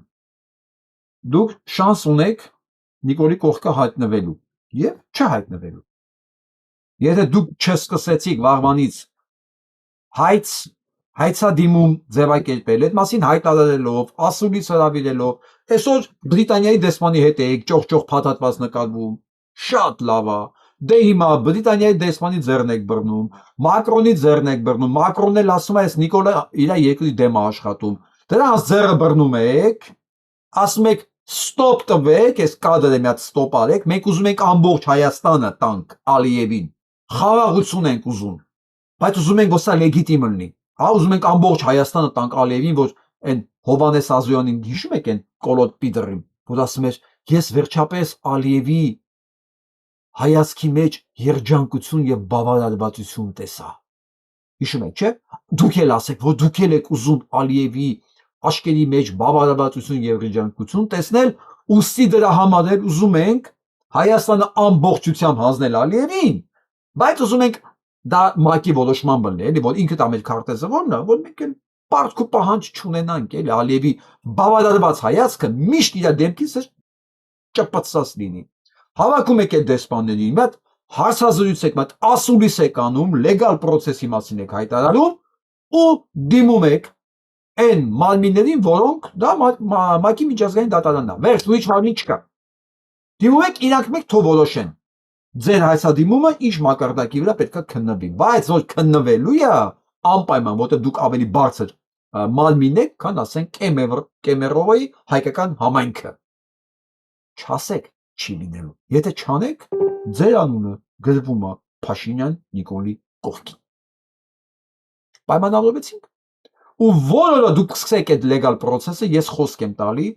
Դուք շանս ունեք Նիկոլի կողքը հայտնվելու եւ չհայտնվելու։ Եթե դուք չսկսեցիք վաղվանից հայցադիմում ձևակերպել, այդ մասին հայտարարելով, ասուլիս հրավիրելով, այսօր Բրիտանիայի դեսպանի հետ եք ճոխ-ճոխ փաթաթված նկարվում, շատ լավ է, դե հիմա Բրիտանիայի դեսպանի ձեռն եք բռնում, Մակրոնի ձեռն եք բռնում, Մակրոնն էլ ասում է, այս Նիկոլը իր երկրի դեմ է աշխատում, դրանց ձեռը բռնում եք, ասում եք, ստոպ տվեք, այս կադրը մի հատ ստոպ արեք, մենք ուզում ենք ամբողջ Հայաստանը տանք Ալիևին, խաղաղություն ենք ուզում, բայց ուզում ենք, որ սա լեգիտիմ լինի։ Հա ուզում ենք ամբողջ Հայաստանը տանք Ալիևին, որ այն Հովանես Ազոյանին հիշում եք այն կոլոտ պիդրին, որ ասում էր, ես վերջապես Ալիևի հայացքի մեջ երջանկություն եւ բավարարվածություն տեսա։ Հիշում եք, չէ՞։ Դուք էլ ասեք, որ դուք եք ուզում Ալիևի աշկերի մեջ բավարարվածություն եւ երջանկություն տեսնել, ուստի դրա համար էլ ուզում ենք Հայաստանը ամբողջությամբ հանձնել Ալիևին, բայց ուզում ենք դա ՄԱԿ-ի որոշման բնի, էլի, որ ինքը դա մեր քարտեզը որն է, որ մենք էլ պարտք ու պահանջ չունենանք, էլի, Ալիևի բավարարված հայացքը միշտ իր դեմքից ճպցած լինի։ Հավաքում եք այդ դեսպաններին, մի հատ հարցազրույց եք, մի հատ ասուլիս եք անում, լեգալ պրոցեսի մասին եք հայտարարում ու դիմում եք այն մարմիններին, որոնք դա ՄԱԿ-ի միջազգային դատարանն է, վերջ ուրիշ մարմին չկա։ Դիմում եք, իրանք մեկ թող որոշեն։ Ձեր հայցադիմումը ինչ մակարդակի վրա պետք է քննվի, բայց որ քննվելու է անպայման, որտեղ դուք ավելի բարձր մարմին եք, քան ասենք Կեմերովայի հայկական համայնքը։ Չասեք չի լինելու։ Եթե չանեք, ձեր անունը գրվում է Փաշինյան Նիկոլի կողքին։ Պայմանավորվեցինք։ Ու որը դուք սկսեք այդ լեգալ պրոցեսը, ես խոսք եմ տալի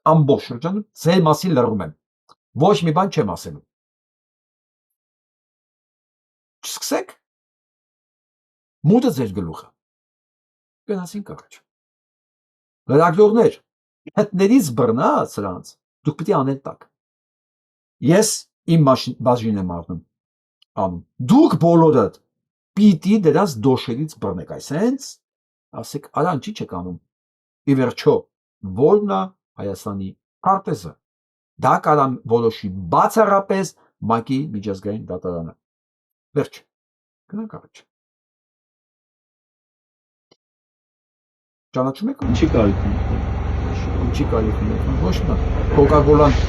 ամբողջ շրջանում ձեր մասին լռում եմ։ Ոչ մի բան չեմ ասելու։ Չսկսեք։ Մուտը ձեր գլուխը։ Գնացինք առաջ։ Լրագրողներ, հետներից բռնա սրանց, դուք պետք է անել տակ։ Ես իմ բաժին եմ անում։ Դուք բոլորդ պիտի դրանց դոշերից բռնեք, այսենց ասեք, արա ինչի չեք անում։ Ի վերջո, որն է Հայաստանի քարտեզը։ Դա կարա որոշի բացառապես ՄԱԿ-ի միջազգային դատարանը։ Վերջ։ Գնանք առաջ։ Ճանաչում եք ինչի կարիք ունի։ Ինչի կարիք ունի։ Ոչ մի Coca-Cola-ն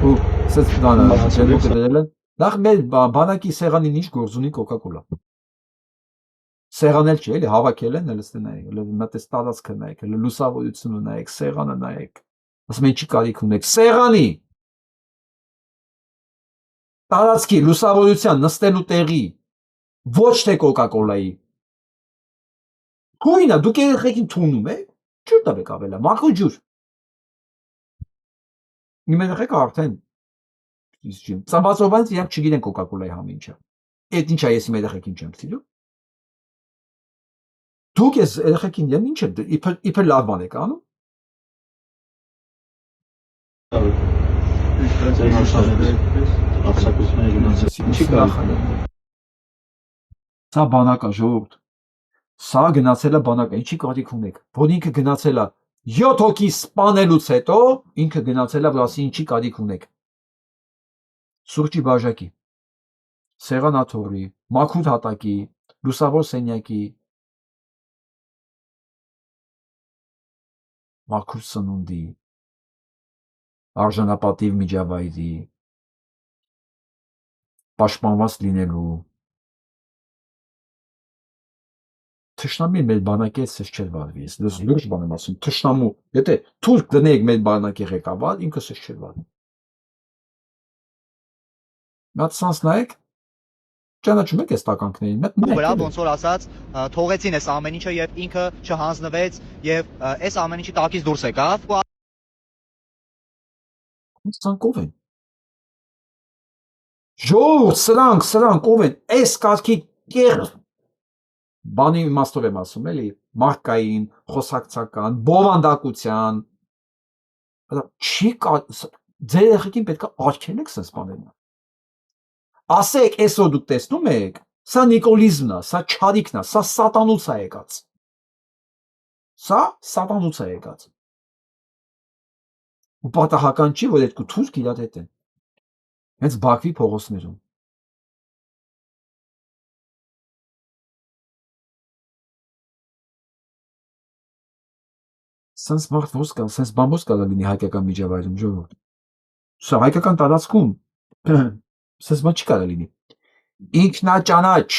ու սենց դանը դուք դրել են։ Նախ մեր բանակի սեղանին ինչ գործ ունի Coca-Cola։ Սեղանել չի, էլի հավաքել են, հենց նայեք, մտես տարածքը նայեք, լուսավորությունը նայեք, սեղանը նայեք։ Ասում են ինչի կարիք ունեք։ Սեղանի տարածքի լուսավորության նստելու տեղի ոչ թե Coca-Cola-ի։ Քույնա դուք երեխեքին թունում եք, ջուր տվեք ավելա, մաքուր ջուր։ Իմ երեխեքը արդեն ծնվածովանից իրանք չգիտեն Coca-Cola-ի համինչը։ Այդ ինչա ես իմ երեխեքին չեմ սիրում։ Դուք ես երեխեքին եմ ինչ եք իբր լավ բան եք անում։ Սա բանակա ժողովուրդ։ Սա գնացել է բանակա, ինչի կարիք ունեք, որ ինքը գնացել է 7 հոգի սպանելուց հետո, ինքը գնացել է, որ ասի ինչի կարիք ունեք։ Սուրճի բաժակի, սեղանաթոռի, մաքուր հատակի, լուսավոր սենյակի, մաքուր սնունդի, արժանապատիվ միջավայրի, պաշտպանված լինելու։ Թշնամի մեր բանակի հետ սես չէր վարվի, ես լուրջ բան եմ ասում, թշնամու, եթե թուրք դնեիք մեր բանակի ղեկավար, ինքը սես չէր վարվի։ Մատ սանս նայեք, ճանաչում եք այս տականքներին, վրա ոնց որ ասած թողեցին այս ամեն ինչը եւ ինքը չհանձնվեց եւ այս ամեն ինչի տակից դուրս եկավ։ Սրանք ով են։ Ժողովուրդ, սրանք ով են, այս կարգի կեղծ բանի իմաստով եմ ասում, էլի, մարդկային, խոսակցական, բովանդակության, չի ձեր երեխեքին պետք է արգելեք եք սենց բաներն։ Ասեք, այսօր դուք տեսնում եք, սա նիկոլիզմն է, սա չարիքն է, սա սատանուց է եկած։ Սա սատանուց է եկած։ Ու պատահական չի, որ այդ թուրք իրար հետ են։ Հենց Բաքվի փողոցներում։ Սենց մարդ ոնց կա, սենց բան ոնց կարա լինի հայկական միջավայրում, ժողովուրդ։ Սա հայկական տարածքում սենց բան չի կարա լինի։ Ինքնաճանաչ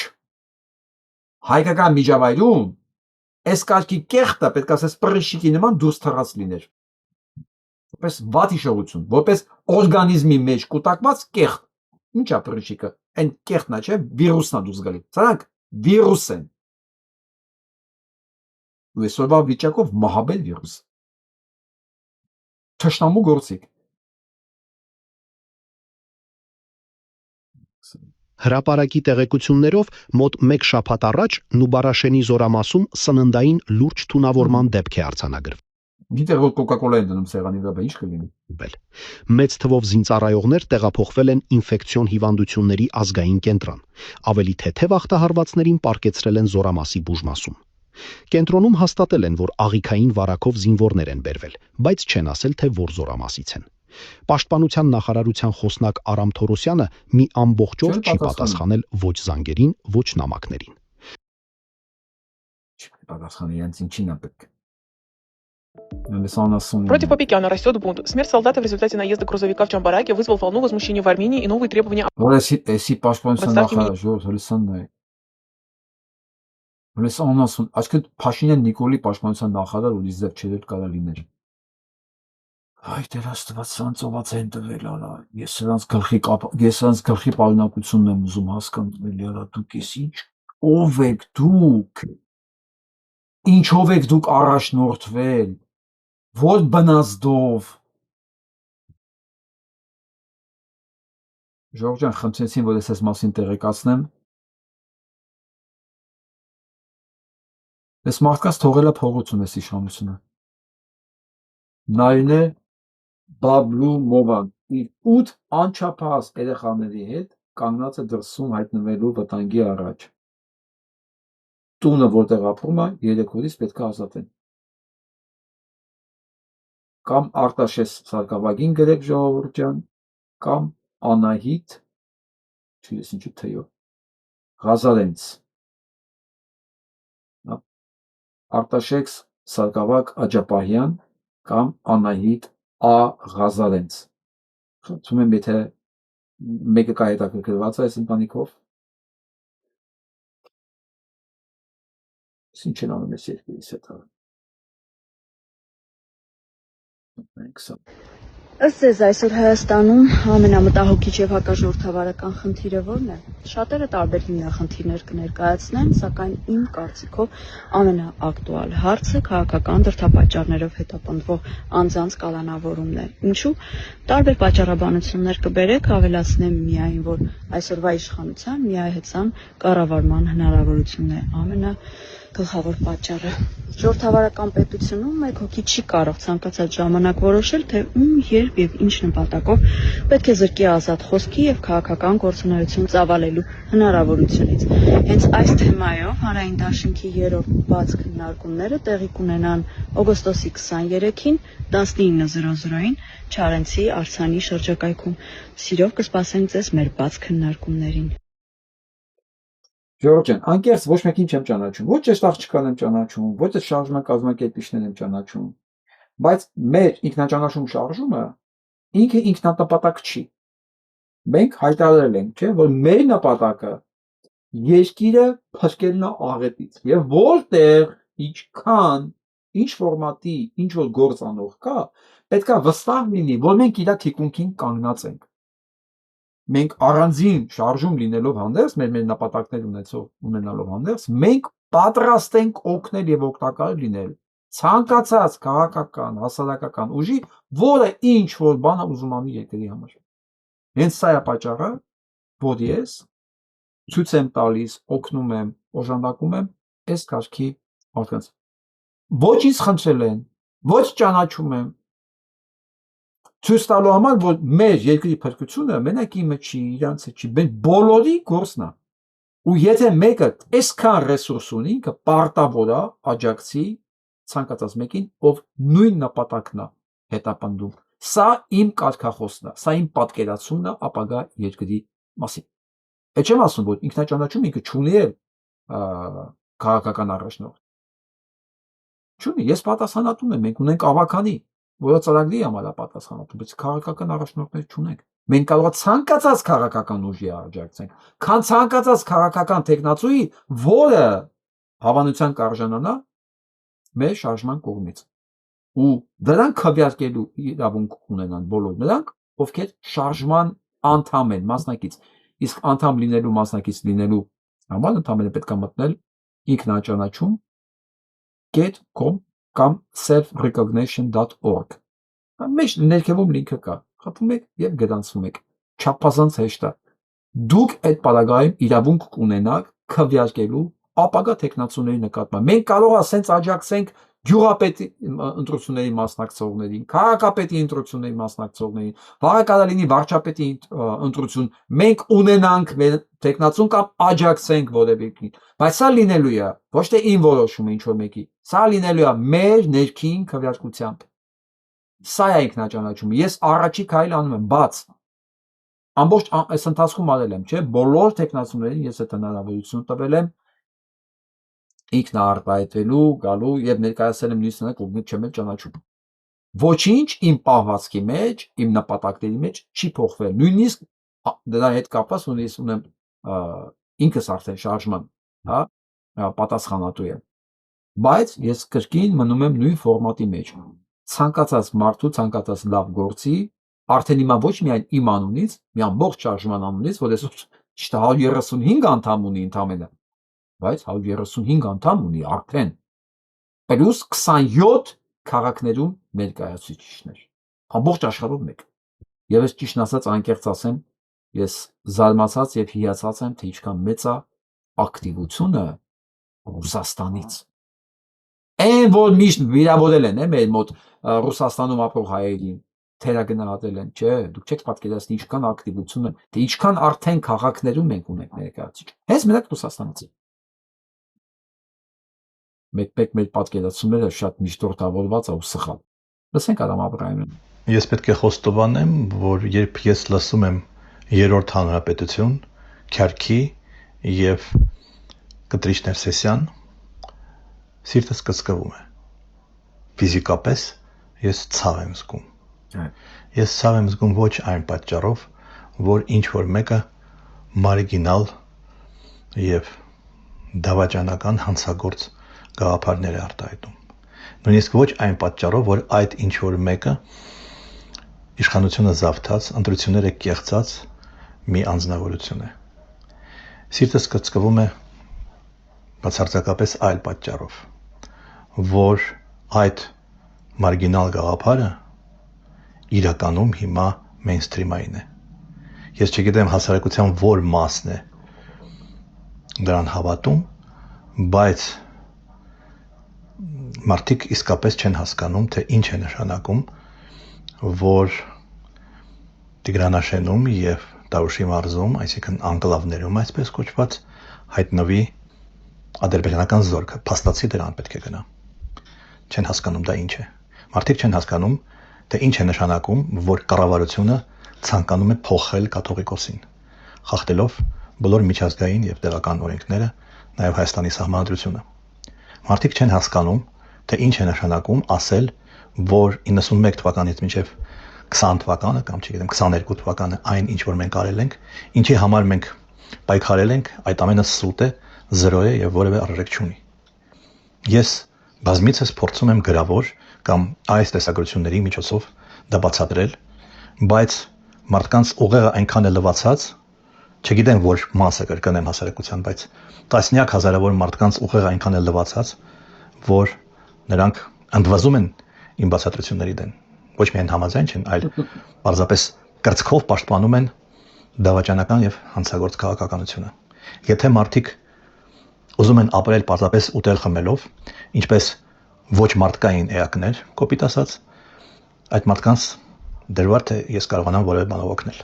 հայկական միջավայրում այս կարգի կեղտը պետք է ասես պրիշիկի նման դուրս թռած լիներ։ Որպես վատ հիշողություն, որպես օրգանիզմի մեջ կուտակված կեղտ։ Ինչ է պրիշիկը։ Այն կեղտն է, չէ, վիրուսն է դուրս գալի։ Սրանք վիրուս են։ Ու այսօրվա վիճակով մահաբել վիրուս։ Թշնամու գործիք։ Հրապարակի տեղեկություններով մոտ 1 շաբաթ առաջ Նուբարաշենի զորամասում սննդային լուրջ թունավորման դեպք է արձանագրվել։ Գիտեք որ Coca-Cola են դնում սեղանի վրա, ինչ կլինի։ Մեծ թվով զինծառայողներ տեղափոխվել են ինֆեկցիոն հիվանդությունների ազգային կենտրոն։ Ավելի թեթև ախտահարվածներին պարկեցրել են զորամասի բուժմասում։ Կենտրոնում հաստատել են, որ աղիքային վարակով զինվորներ են բերվել, բայց չեն ասել, թե որ զորամասից են։ Պաշտպանության նախարարության խոսնակ Արամ Թորոսյանը մի ամբողջ օր չի պատասխանել ոչ զանգերին, ոչ նամակներին։ Պատասխանը իրենց ինչին է պետք։ Против Попекяна растет бунт. Смерть солдата в результате наезда грузовика в Чамбараке вызвал волну возмущения в Армении и новые требования. Այսինքն Փաշինյան Նիկոլի պաշտպանության նախարար ու դիզեր չեր կարա լիներ։ Այ դեր Աստված ցանցոված են տվել արա։ Ես սրանց գլխի պարունակությունն եմ ուզում հասկանալ արա դուք ես ինչ ով եք դուք։ Ինչով եք դուք առաջնորդվել։ Որ բնազդով։ Ժողովուրդ ջան, խնդրեցին, որ ես այս մասին տեղեկացնեմ։ Այս մարդկանց թողել է փողոցում այս իշխանությունը։ Նայնե Բաբլու Մովան իր 8 անչափահաս երեխաների հետ կանգնած է դրսում հայտնվելու վտանգի առաջ։ Տունը որտեղ ապրում է 3 օրից պետք է ազատեն։ Կամ Արտաշես Սարգսակին գրեք ժողովուրդ ջան, կամ Անահիտ, չգիտես ինչու թեյով, Ղազարենց։ Արտաշես Սարգսակ Աջապահյան կամ Անահիտ Ա Ղազարենց։ Խնդրում եմ, եթե մեկը կա հետաքրքրված է այս ընտանիքով։ Ինչ են անում այս երկրից հետո։ Ըստ ձեզ այսօր Հայաստանում ամենամտահոգիչ եւ հակաժողովրդավարական խնդիրը ո՞րն է։ Շատերը տարբեր հիմնախնդիրներ կներկայացնեն, սակայն իմ կարծիքով ամենաակտուալ հարցը քաղաքական դրդապատճառներով հետապնդվող անձանց կալանավորումն է։ Ինչու՞։ Տարբեր պատճառաբանություններ կբերեք, ավելացնեմ միայն, որ այսօրվա իշխանության միահեծան կառավարման հնարավորությունն է ամենագլխավոր պատճառը։ Ժողովրդավարական պետությունում մեկ հոգի չի կարող ցանկացած ժամանակ որոշել, թե ում, երբ եւ ինչ նպատակով պետք է զրկի ազատ խոսքի եւ քաղաքական գործունեություն ծավալելու հնարավորությունից։ Հենց այս թեմայով Հանրային դաշինքի 3-րդ բաց քննարկումները տեղի կունենան օգոստոսի 23-ին 19:00-ին Չարենցի արձանի շրջակայքում։ Սիրով կսպասենք ձեզ մեր բաց քննարկումներին։ Ժողովուրդ ջան, անկեղծ ոչ մեկին չեմ ճանաչում, ոչ այս աղջկան եմ ճանաչում, ոչ այս շարժման կազմակերպիչներն եմ ճանաչում, բայց մեր ինքնաճանաչում շարժումը ինքը ինքնանպատակ չի։ Մենք հայտարարել ենք, չէ, որ մեր նպատակը երկիրը փրկելն է աղետից, եւ որտեղ ինչքան ինչ ֆորմատի ինչ որ գործանող կա, պետքա վստահ լինի, որ մենք իր թիկունքին կանգնած ենք։ Մենք առանձին շարժում լինելով հանդերձ, մեր նպատակներ ունենալով հանդերձ, մենք պատրաստ ենք օգնել եւ օգտակար լինել ցանկացած քաղաքական, հասարակական ուժի, որը ինչ որ բան ուզում անի երկրի համար։ Հենց սա է պատճառը, որ ես ցույց եմ տալիս, օգնում եմ, օժանդակում եմ այս կարգի մարդկանց։ Ոչ ինձ խնդրել են, ոչ ճանաչում եմ, ցույց տալու համար, որ մեր երկրի փրկությունը մենակ իմը չի, իրանցը չի, մենք բոլորի գործն է։ Ու եթե մեկը այսքան ռեսուրս ունի, ինքը պարտավոր է աջակցի ցանկացած մեկին, ով նույն նպատակն է հետապնդում։ Սա իմ կարգախոսն է, սա իմ պատկերացումն է ապագա երկրի մասին։ Այդ չեմ ասում, որ ինքնաճանաչում ինքը չունի քաղաքական առաջնորդ։ Չունի, ես պատասխանատուն եմ, մենք ունենք ավականի, որը ծրագրի համար է պատասխանատու, բայց քաղաքական առաջնորդներ չունենք։ Մենք կարող է ցանկացած քաղաքական ուժի աջակցենք, քան ցանկացած քաղաքական տեխնացուի, որը հավանության կարժանանա մեր շարժման կողմից։ Ու դրանք քվեարկելու իրավունք ունենան բոլոր նրանք, ովքեր շարժման անդամ են, մասնակից։ Իսկ անդամ լինելու, մասնակից լինելու համար ընդհանրապես պետք է մտնել ինքնաճանաչում.com կամ selfrecognition.org։ Մեջ ներքևում լինքը կա։ Խփում եք եւ գրանցվում եք։ Չափազանց հեշտ է։ դուք այդ պարագայում իրավունք կունենաք քվեարկելու ապագա տեխնացուների նկատմամբ։ Մենք կարող է ասենց աջակցենք գյուղապետի ընտրությունների մասնակցողներին, քաղաքապետի ընտրությունների մասնակցողներին, վարակալինի վարչապետի ընտրություն, մենք ունենանք մեր տեխնացուն կամ աջակցենք որևէ, բայց սա լինելու է ոչ թե իմ որոշումը ինչ որ մեկի, սա լինելու է մեր ներքին քվեարկությամբ։ Սա է ինքնաճանաչումը։ Ես առաջի քայլ անում եմ, բաց ամբողջ այս ընթացքում արել եմ, չէ, բոլոր տեխնացուներին ես այդ հնարավորություն տվել եմ ինքնաարտահայտվելու, գալու եւ ներկայացել եմ նույնիսկ նրանք, ովքեր չեմ ճանաչում։ Ոչինչ իմ պահվածքի մեջ, իմ նպատակների մեջ չի փոխվել։ Նույնիսկ դրա հետ կապված ես ունեմ ինքս արդեն շարժման, հա, պատասխանատու եմ։ Բայց ես կրկին մնում եմ նույն ֆորմատի մեջ։ Ցանկացած մարդու, ցանկացած լավ գործի, արդեն հիմա ոչ միայն իմ անունից, մի ամբողջ շարժման անունից, որ այսօր ճիշտ 135 անդամ ունի ընդամենը, բայց 135 անդամ ունի արդեն, պլյուս 27 քաղաքներում ներկայացուցիչներ, ամբողջ աշխարհում մեկ։ Եվ ես ճիշտ ասած անկեղծ ասեմ, ես զարմացած եւ հիացած եմ, թե ինչքան մեծ է ակտիվությունը Ռուսաստանից։ Այն որ միշտ վիրավորել են մեր մոտ Ռուսաստանում ապրող հայերին, թերագնահատել են, չէ, դուք չեք պատկերացնի ինչքան ակտիվություն է, թե ինչքան արդեն քաղաքներում մենք ունենք ներկայացուցիչ։ Հենց մենակ Ռուսաստանից է։ Մեկ մեր պատկերացումները շատ միշտորդավորված ու սխալ։ Լսենք Արամ Աբրահամյան։ Ես պետք է խոստովանեմ, որ երբ ես լսում եմ Երրորդ հանրապետություն, Քյարքի եւ Կտրիչ Ներսեսյան, սիրտս կծկվում է։ Ֆիզիկապես ես ցավ եմ զգում։ Ես ցավ եմ զգում ոչ այն պատճառով, որ ինչ որ մեկը մարգինալ եւ դավաճանական հանցագործ գաղափարներ է արտահայտում։ Նույնիսկ ոչ այն պատճառով, որ այդ ինչ որ մեկը իշխանությունը զավթած, ընտրությունները կեղծած մի անձնավորություն է։ Սիրտս կծկվում է բացարձակապես այլ պատճառով, որ այդ մարգինալ գաղափարը իրականում հիմա մեյնսթրիմային է։ Ես չգիտեմ հասարակության որ մասն է դրան հավատում, բայց մարդիկ իսկապես չեն հասկանում, թե ինչ է նշանակում, որ Տիգրանաշենում եւ Տարուշի մարզում, այսինքն անկլավներում, այսպես կոչված, հայտնվի ադրբեջանական զորքը, փաստացի դրան պետք է գնա։ Չեն հասկանում դա ինչ է։ Մարդիկ չեն հասկանում, թե ինչ է նշանակում, որ կառավարությունը ցանկանում է փոխել կաթողիկոսին, խախտելով բոլոր միջազգային եւ տեղական օրենքները, նաեւ Հայաստանի սահմանադրությունը։ Մարդիկ չեն հասկանում, թե ինչ է նշանակում ասել, որ 91 թվականից մինչև 20 թվականը կամ չգիտեմ 22 թվականը այն ինչ որ մենք արել ենք, ինչի համար մենք պայքարել ենք, այդ ամենը սուտ է, զրո է եւ որևէ արժեք չունի։ Ես բազմիցս փորձում եմ գրավոր կամ այս տեսակրությունների միջոցով դա բացատրել, բայց մարդկանց ուղեղը այնքան է լվացած, չգիտեմ որ մասը կրկնեմ հասարակության, բայց տասնյակ հազարավոր մարդկանց ուղեղը այնքան է լվացած, որ նրանք ընդվազում են իմ բացատրությունների դեմ։ Ոչ միայն համաձայն չեն, այլ պարզապես կրծքով պաշտպանում են դավաճանական եւ հանցագործ քաղաքականությունը։ Եթե մարդիկ ուզում են ապրել պարզապես ուտել խմելով, ինչպես ոչ մարդկային էակներ, կոպիտ ասած, այդ մարդկանց դժվար թե ես կարողանամ որևէ բանով օգնել։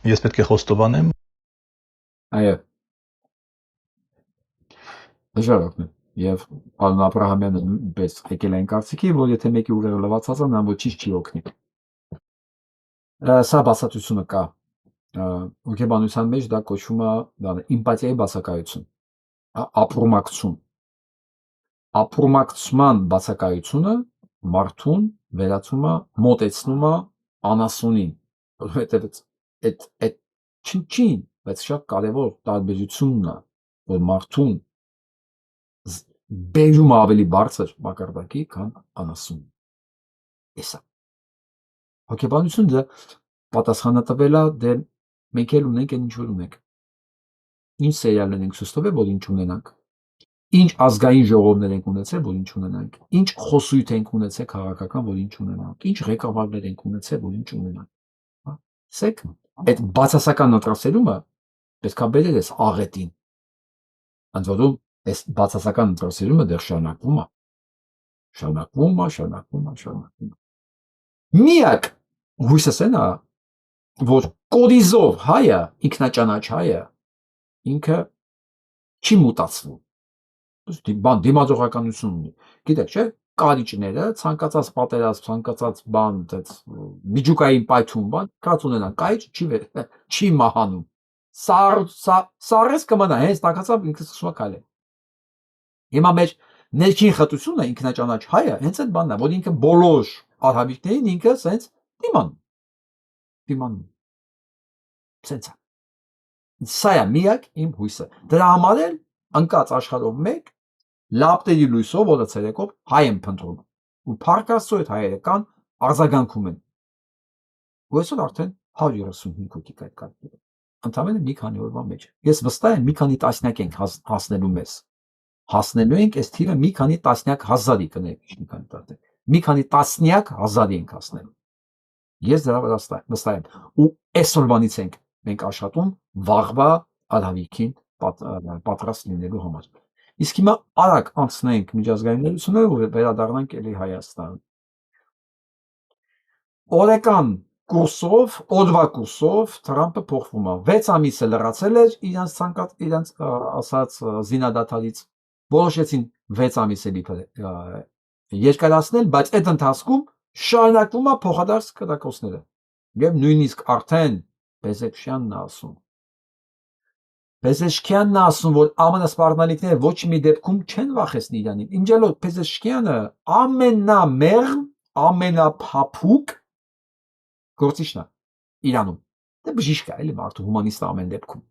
Ես պետք է խոստովանեմ։ Այո։ Դժվար օգնել։ Եվ պարոն Աբրահամյանը նույնպես եկել այն կարծիքի, որ եթե մեկի ուղեղը լվացած է, նա ոչինչ չի օգնի։ Սա բացատրությունը կա։ Հոգեբանության մեջ դա կոչվում է էմպաթիայի բացակայություն, ապրումակցություն։ Ապրումակցման բացակայությունը մարդուն վերածում է, մոտեցնում է անասունին, որովհետև այդ չին, բայց շատ կարևոր տարբերությունն է, որ մարդուն բերում ավելի բարձր մակարդակի, քան անասուն։ Էսա։ Հոգեբանությունը դա պատասխանը տվել է, դե մենք էլ ունենք այն ինչ որ ունենք։ Ինչ սերիալներ ենք ցույց տվել, որ ինչ ունենանք։ Ինչ ազգային ժողովներ ենք ունեցել, որ ինչ ունենանք։ Ինչ խոսույթ ենք ունեցել քաղաքական, որ ինչ ունենանք։ Ինչ ղեկավարներ ենք ունեցել, որ ինչ ունենանք։ Հա։ Սեք այդ բացասական ընտրացելումը պետք է բերել էս աղետին։ Ընդ որում այս բացասական ընտրացելումը դեռ շարունակվում է։ Միակ հույսս այն է, որ կորիզով հայը, ինքնաճանաչ հայը, ինքը չի մուտացվում։ Բան դիմադրողականություն ունի։ Գիտեք, չէ՞, կարիճները, ցանկացած պատերազմ, ցանկացած բան, միջուկային պայթյուն բան, կած ունենան, կարիճ չի մահանում։ Սարես կմնա, հենց տակացավ ինքը սկսում է քայլել։ Հիմա մեր ներքին խտությունը ինքնաճանաչ հայը հենց այդ բանն է, որ ինքը բոլոր արհավիրքներին ինքը սենց դիմանում։ Սենց է։ Սա է միակ իմ հույսը։ Դրա համար էլ ընկած աշխարհով մեկ լապտերի լույսով որը ցերեկով հայ եմ փնտրում։ Ու փառք Աստծո այդ հայերը կան արձագանքում են։ Ու այսօր արդեն 135 հոգի կա այդ կարգերը։ Ընդամենը մի քանի օրվա մեջ։ Ես վստահ եմ մի քանի տասնյակ ենք հասնելու մեզ։ Հասնելու ենք այս թիվը մի քանի տասնյակ հազարի կներեք, մի քանի տասնյակ հազարի ենք հասնելու։ Ես դրա վրա վստահ եմ։ Ու այսօրվանից ենք մենք աշխատում վաղվա արհավիրքին պատրաստ լինելու համար։ Իսկ հիմա արագ անցնենք միջազգային լրությունները ու վերադառնանք էլի Հայաստան։ Օրական կուրսով, օրվա կուրսով Թրամփը փոխվում է։ 6 ամիս է լրացել էր իրենց ասած զինադադարից։ Որոշեցին 6 ամիս էլի երկարացնել, բայց այդ ընթացքում շարունակվում է փոխադարձ կրակոցները։ Եվ նույնիսկ արդեն Պեզեշքյանն է ասում, որ ԱՄՆ սպառնալիքները ոչ մի դեպքում չեն վախեցնի Իրանին։ Իմջելով Պեզեշքյանը ամենամեղմ, ամենափափուկ գործիչն է Իրանում։ Դե բժիշկ է, էլի մարդու հումանիստ է ամեն դեպքում։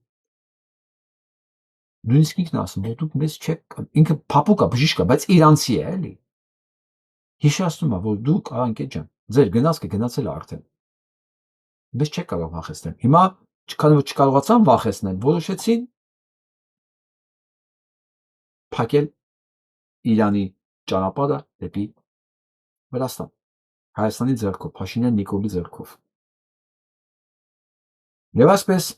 Նույնիսկ ինքն ասում, որ դուք մեզ չեք, ինքը փափուկ է, բժիշկ է, բայց իրանցի է, էլի։ Հիշեցնում է, որ դուք անկետ ջան, ձեր գնացքը գնացել է արդեն։ Մեզ չեք կարող վախեցնել։ Հիմա քանի որ չկարողացան վախեցնել, որոշեցին փակել Իրանի ճանապարհը դեպի Վրաստան։ Հայաստանի ձեռքով, Փաշինյան Նիկոլի ձեռքով։ Եվ այսպես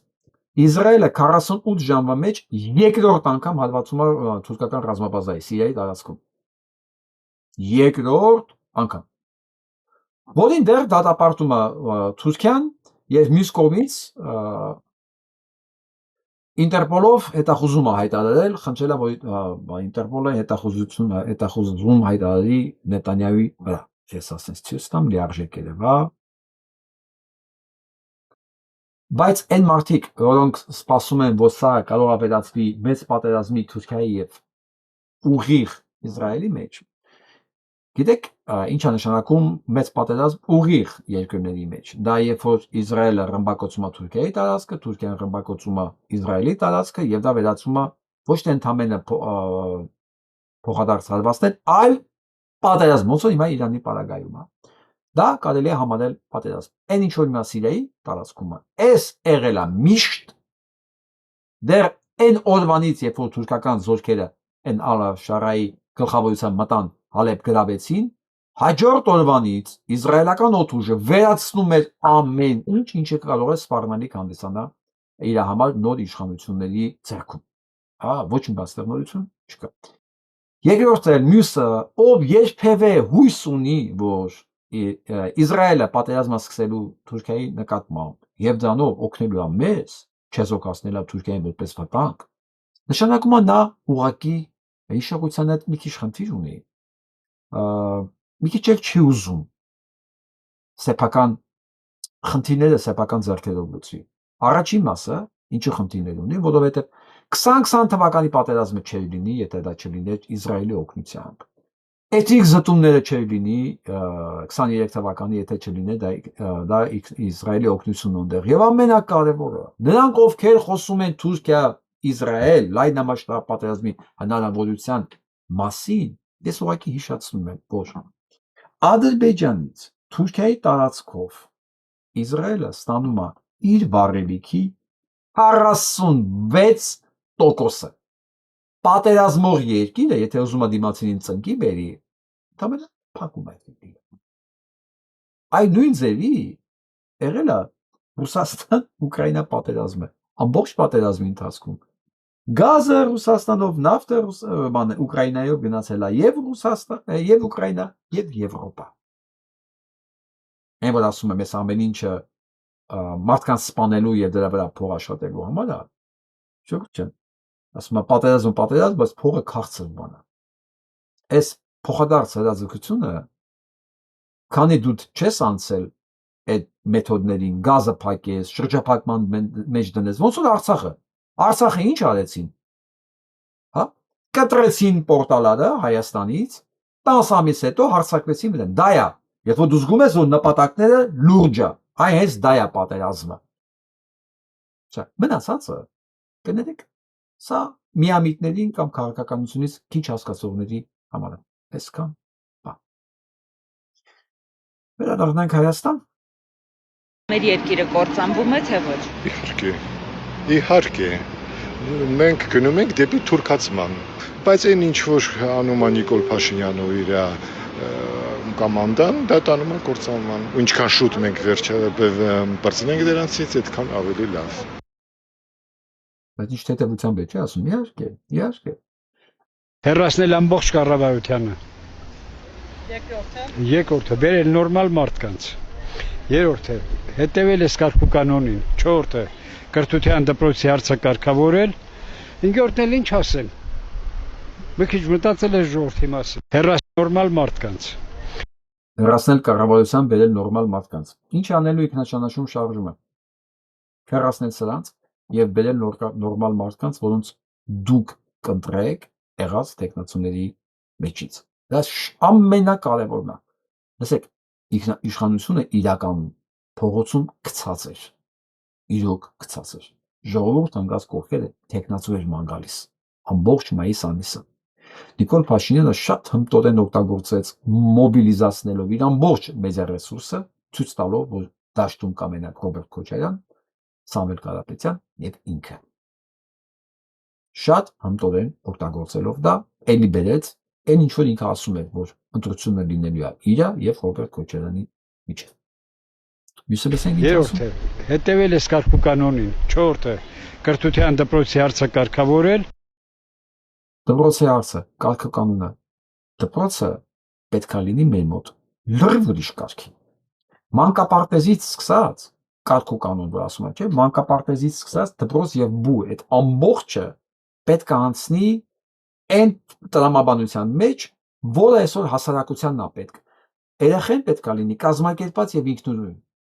Իսրայելը 48 ժամվա մեջ երկրորդ անգամ հալվածում է թուրքական ռազմաբազայի Սիրիայի տարածքում։ Երկրորդ անգամ։ Որին դեռ դատապարտում է Թուրքիան եւ մյուս կողմից Ինտերպոլով հետախուզում է հայտարարել, խնդրել է որ Ինտերպոլը հետախուզում հայտարարի Նետանյահուի վրա։ Ես ասենց ցույց տամ լիարժեք երևա։ Բայց այն մարդիկ, որոնք սպասում են, որ սա կարող է վերածվի մեծ պատերազմի Թուրքիայի եւ ուղիղ Իսրայելի մեջ, գիտեք, ինչ է նշանակում մեծ պատերազմ ուղիղ երկրների մեջ։ Դա երբ որ Իսրայելը ռմբակոծում է Թուրքիայի տարածքը, Թուրքիան ռմբակոծում է Իսրայելի տարածքը եւ դա վերածում է ոչ թե ընդամենը փոխադարձ հարվածներ, այլ պատերազմ, ոնց որ հիմա Իրանի պարագայում է։ Դա կարելի է համարել պատերազմ։ Այն ինչ որ հիմա Սիրիայի տարածքում է, այս եղել է միշտ դեռ այն օրվանից, երբ որ թուրքական զորքերը այն Ալ-Շարայի գլխավորությամբ մտան Հալեբ գրավեցին, հաջորդ օրվանից իսրայելական օդուժը վերացնում էր ամեն ինչ, ինչը կարող է սպառնալիք հանդիսանալ իր համար նոր իշխանությունների ձեռքում։ Ոչ մի բան ստեղծություն չկա։ Երկրորդը մյուսը, ով երբևէ հույս ունի, որ Իսրայելը պատերազմը սկսելու Թուրքիայի նկատմամբ եւ դրանով օգնելու է մեզ, չեզոքացնելա Թուրքիային որպես վտանգ, նշանակում է նա ուղղակի հիշողության հետ մի քիչ խնդիր ունի։ Մի քիչ էլ չի ուզում սեփական խնդիրները սեփական ձեռքերով լուծի։ Առաջին մասը ինչի խնդիրներ ունի, որովհետեւ 2020 թվականի պատերազմը չէր լինի, եթե դա չլիներ Իսրայելի օգնությամբ։ Էթիկ զտումները չէր լինի 23 թվականի, եթե չլիներ դա Իսրայելի օգնությունն ունդեղ։ Եվ ամենակարևորը, նրանք ովքեր խոսում են Թուրքիա-Իսրայել լայնամասշտաբ պատերազմի հնարավորության մասին, ես ուղղակի հիշեցնում եմ, որ Ադրբեջանից Թուրքիայի տարածքով Իսրայելը ստանում է իր վառելիքի 46%-ը։ Պատերազմող երկիրը, եթե ուզում է դիմացինին ծնկի բերի, ընդհանրապես փակում է այդ երկիրը։ Այդ նույն ձևի եղել է Ռուսաստան-Ուկրաինա պատերազմը, ամբողջ պատերազմի ընթացքում գազը Ռուսաստանով, նավթը Ուկրաինայով գնացել է եւ Ռուսաստան, եւ Ուկրաինա, եւ Եվրոպա։ Այն որ ասում եմ, ես ամեն ինչը մարդկանց սպանելու եւ դրա վրա փող աշխատելու համար է, շուտ չեմ։ Ասում եմ պատերազմ, բայց փողը քաղցր բան է։ Այս փոխադարձ հրաձգությունը, քանի դու չես անցել այդ մեթոդներին, գազը փակես, շրջափակման մեջ դնես, ոնց որ Արցախը ինչ արեցին, հա, կտրեցին պորտալարը Հայաստանից, 10 ամիս հետո հարձակվեցին վրան, դա է, երբ որ դու զգում ես, որ նպատակները լուրջ է, այ հենց դա է պատերազմը։ Մնացածը, կներեք, սա միամիտներին կամ քաղաքականությունից քիչ հասկացողների համար է, այսքան, բա։ Վերադառնանք Հայաստան։ Մեր երկիրը կործանվում է, թե ոչ։ Իհարկե, մենք գնում ենք դեպի թուրքացման, բայց այն ինչ որ անում է Նիկոլ Փաշինյանը ու իր կոմանդան, դա տանում է կործանման։ Ու ինչքան շուտ մենք բարձրանենք դրանցից, այդքան ավելի լավ։ Բայց ինչ թեթևությամբ է, չի ասում, իհարկե։ Հեռացնել ամբողջ կառավարությանը։ Երկրորդը բերել նորմալ մարդկանց։ Երրորդը հետևել է կարգու կանոնին, չորրորդը կրթության դպրոցի հարցը կարգավորել, հինգորդն էլ ինչ ասեմ։ Մի քիչ մտածել ես ժողովրդի մասին։ Հեռացնել նորմալ մարդկանց։ Հեռացնել կառավարության բերել նորմալ մարդկանց։ Ինչ անելու ինքնաճանաչում շարժումը։ Հեռացնել սրանց եւ բերել նորմալ մարդկանց, որոնց դուք կընտրեք եղած տեխնացուների մեջից։ Դա ամենակարևորն է։ Լսեք, իշխանությունը իրականում փողոցում գցած էր, իրոք գցած էր, ժողովուրդ ընկած կողքերը տեխնացու էր ման գալիս, ամբողջ մայիս ամիսը։ Նիկոլ Փաշինյանը շատ հմտորեն օգտագործեց մոբիլիզացնելով իր ամբողջ մեդիա ռեսուրսը, ցույց տալով, որ դաշտում կա մենակ Ռոբերտ Քոչարյան, Սամվել Կարապետյան եւ ինքը։ Շատ հմտորեն օգտագործելով դա, էլի բերեց այն ինչ որ ինքը ասում էր, որ ընտրությունը լինելու է իր եւ Ռոբերտ Քոչարյանի միջեւ։ Երրորդը հետևել է կարգու կանոնին, չորրորդը կրթության դպրոցի հարցը կարգավորել։ Դպրոցի հարցը, կարգու կանոնը, դպրոցը պետք է լինի մեր մոտ լրիվ ուրիշ կարգի։ Մանկապարտեզից սկսած կարգու կանոն, որ ասում եմ, չէ, մանկապարտեզից սկսած դպրոց եւ բու, այդ ամբողջը պետք է անցնի այն տրամաբանության մեջ, որը այսօր հասարակությանն է պետք։ Երեխեն պետք է լինի կազմակերպված եւ ինքնուրույն։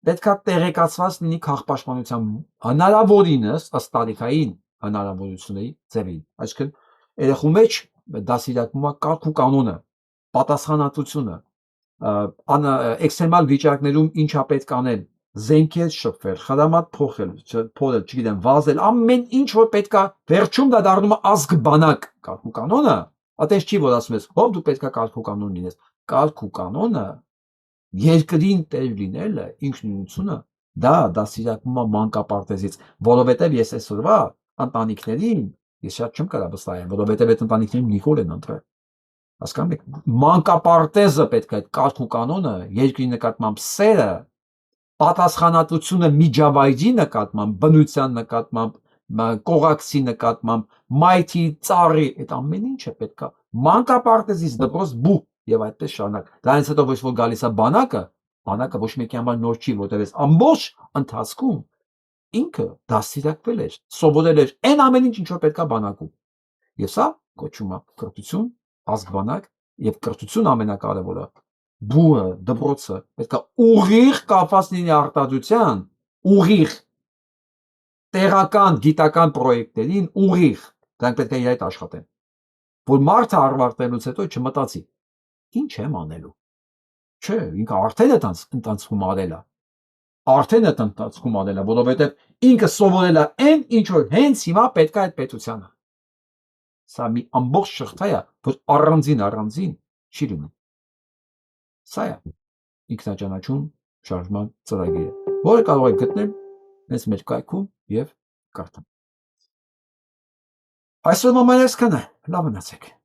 Պետք է տեղեկացված լինի քաղաքապաշտպանության հնարավորինս ըստ տարիքային հնարավորությունների ձևին։ Այսինքն երեխու մեջ դասիրակվում է կարգ ու կանոնը, պատասխանատվությունը, էքստրեմալ վիճակներում ինչա պետք անել, զենքեր շփվել, խրամատ փոխել, փորել, չգիտեմ, վազել, ամեն ինչ որ պետք է, վերջում դա դառնում է ազգ բանակ կարգ ու կանոնը, այդպես չի որ ասում ես, հով դու պետք է կարգ ու կանոն լինես, կարգ ու կանոնը երկրին տեր լինելը, ինքնությունը, դա դասիրակվում է մանկապարտեզից, որովհետև ես այսօրվա ընտանիքներին, ես շատ չեմ կարող վստահել, որովհետև այդ ընտանիքներին Նիկոլ են ընտրել։ Հասկանում եք, մանկապարտեզը պետք է այդ կարգ ու կանոնը, երկրի նկատմամբ սերը, պատասխանատվությունը միջավայրի նկատմամբ, բնության նկատմամբ, կողակցի նկատմամբ, մայթի, ծառի, այդ ամեն ինչը պետք է մանկապարտեզից դպրոց բու եւ այդպես շարունակ։ Դրանից հետո ոչ որ գալիս է բանակը ոչ մեկի համար նոր չի, որտեղ այս ամբողջ ընթացքում ինքը դաստիարակվել էր, սովորել էր այն ամեն ինչ որ պետք է բանակում։ Եվ սա կոչվում է կրթություն, ազգբանակ եւ կրթություն ամենակարևորը բուը, դպրոցը պետք է ուղիղ կապված լինի արտադրության, ուղիղ տեղական գիտական պրոյեկտերին, ուղիղ դրանք պետք է իր հետ աշխատեն, որ մարդը արվարտելուց հետո չմտածի ինչ եմ անելու, չէ, ինքը արդեն է ընթացքում արելա, որովհետև ինքը սովորել է այն, ինչ որ հենց հիմա պետք է այդ պետությանը։ Սա մի ամբողջ շղթա է, որ առանձին չի լինում։ Սա է ինքնաճանաչում շարժման ծրագիրը, որը կարող եք գտնել հենց մեր կայքում եւ կարդալ։ Այսօր մամայրս քանը, լավ մնացեք։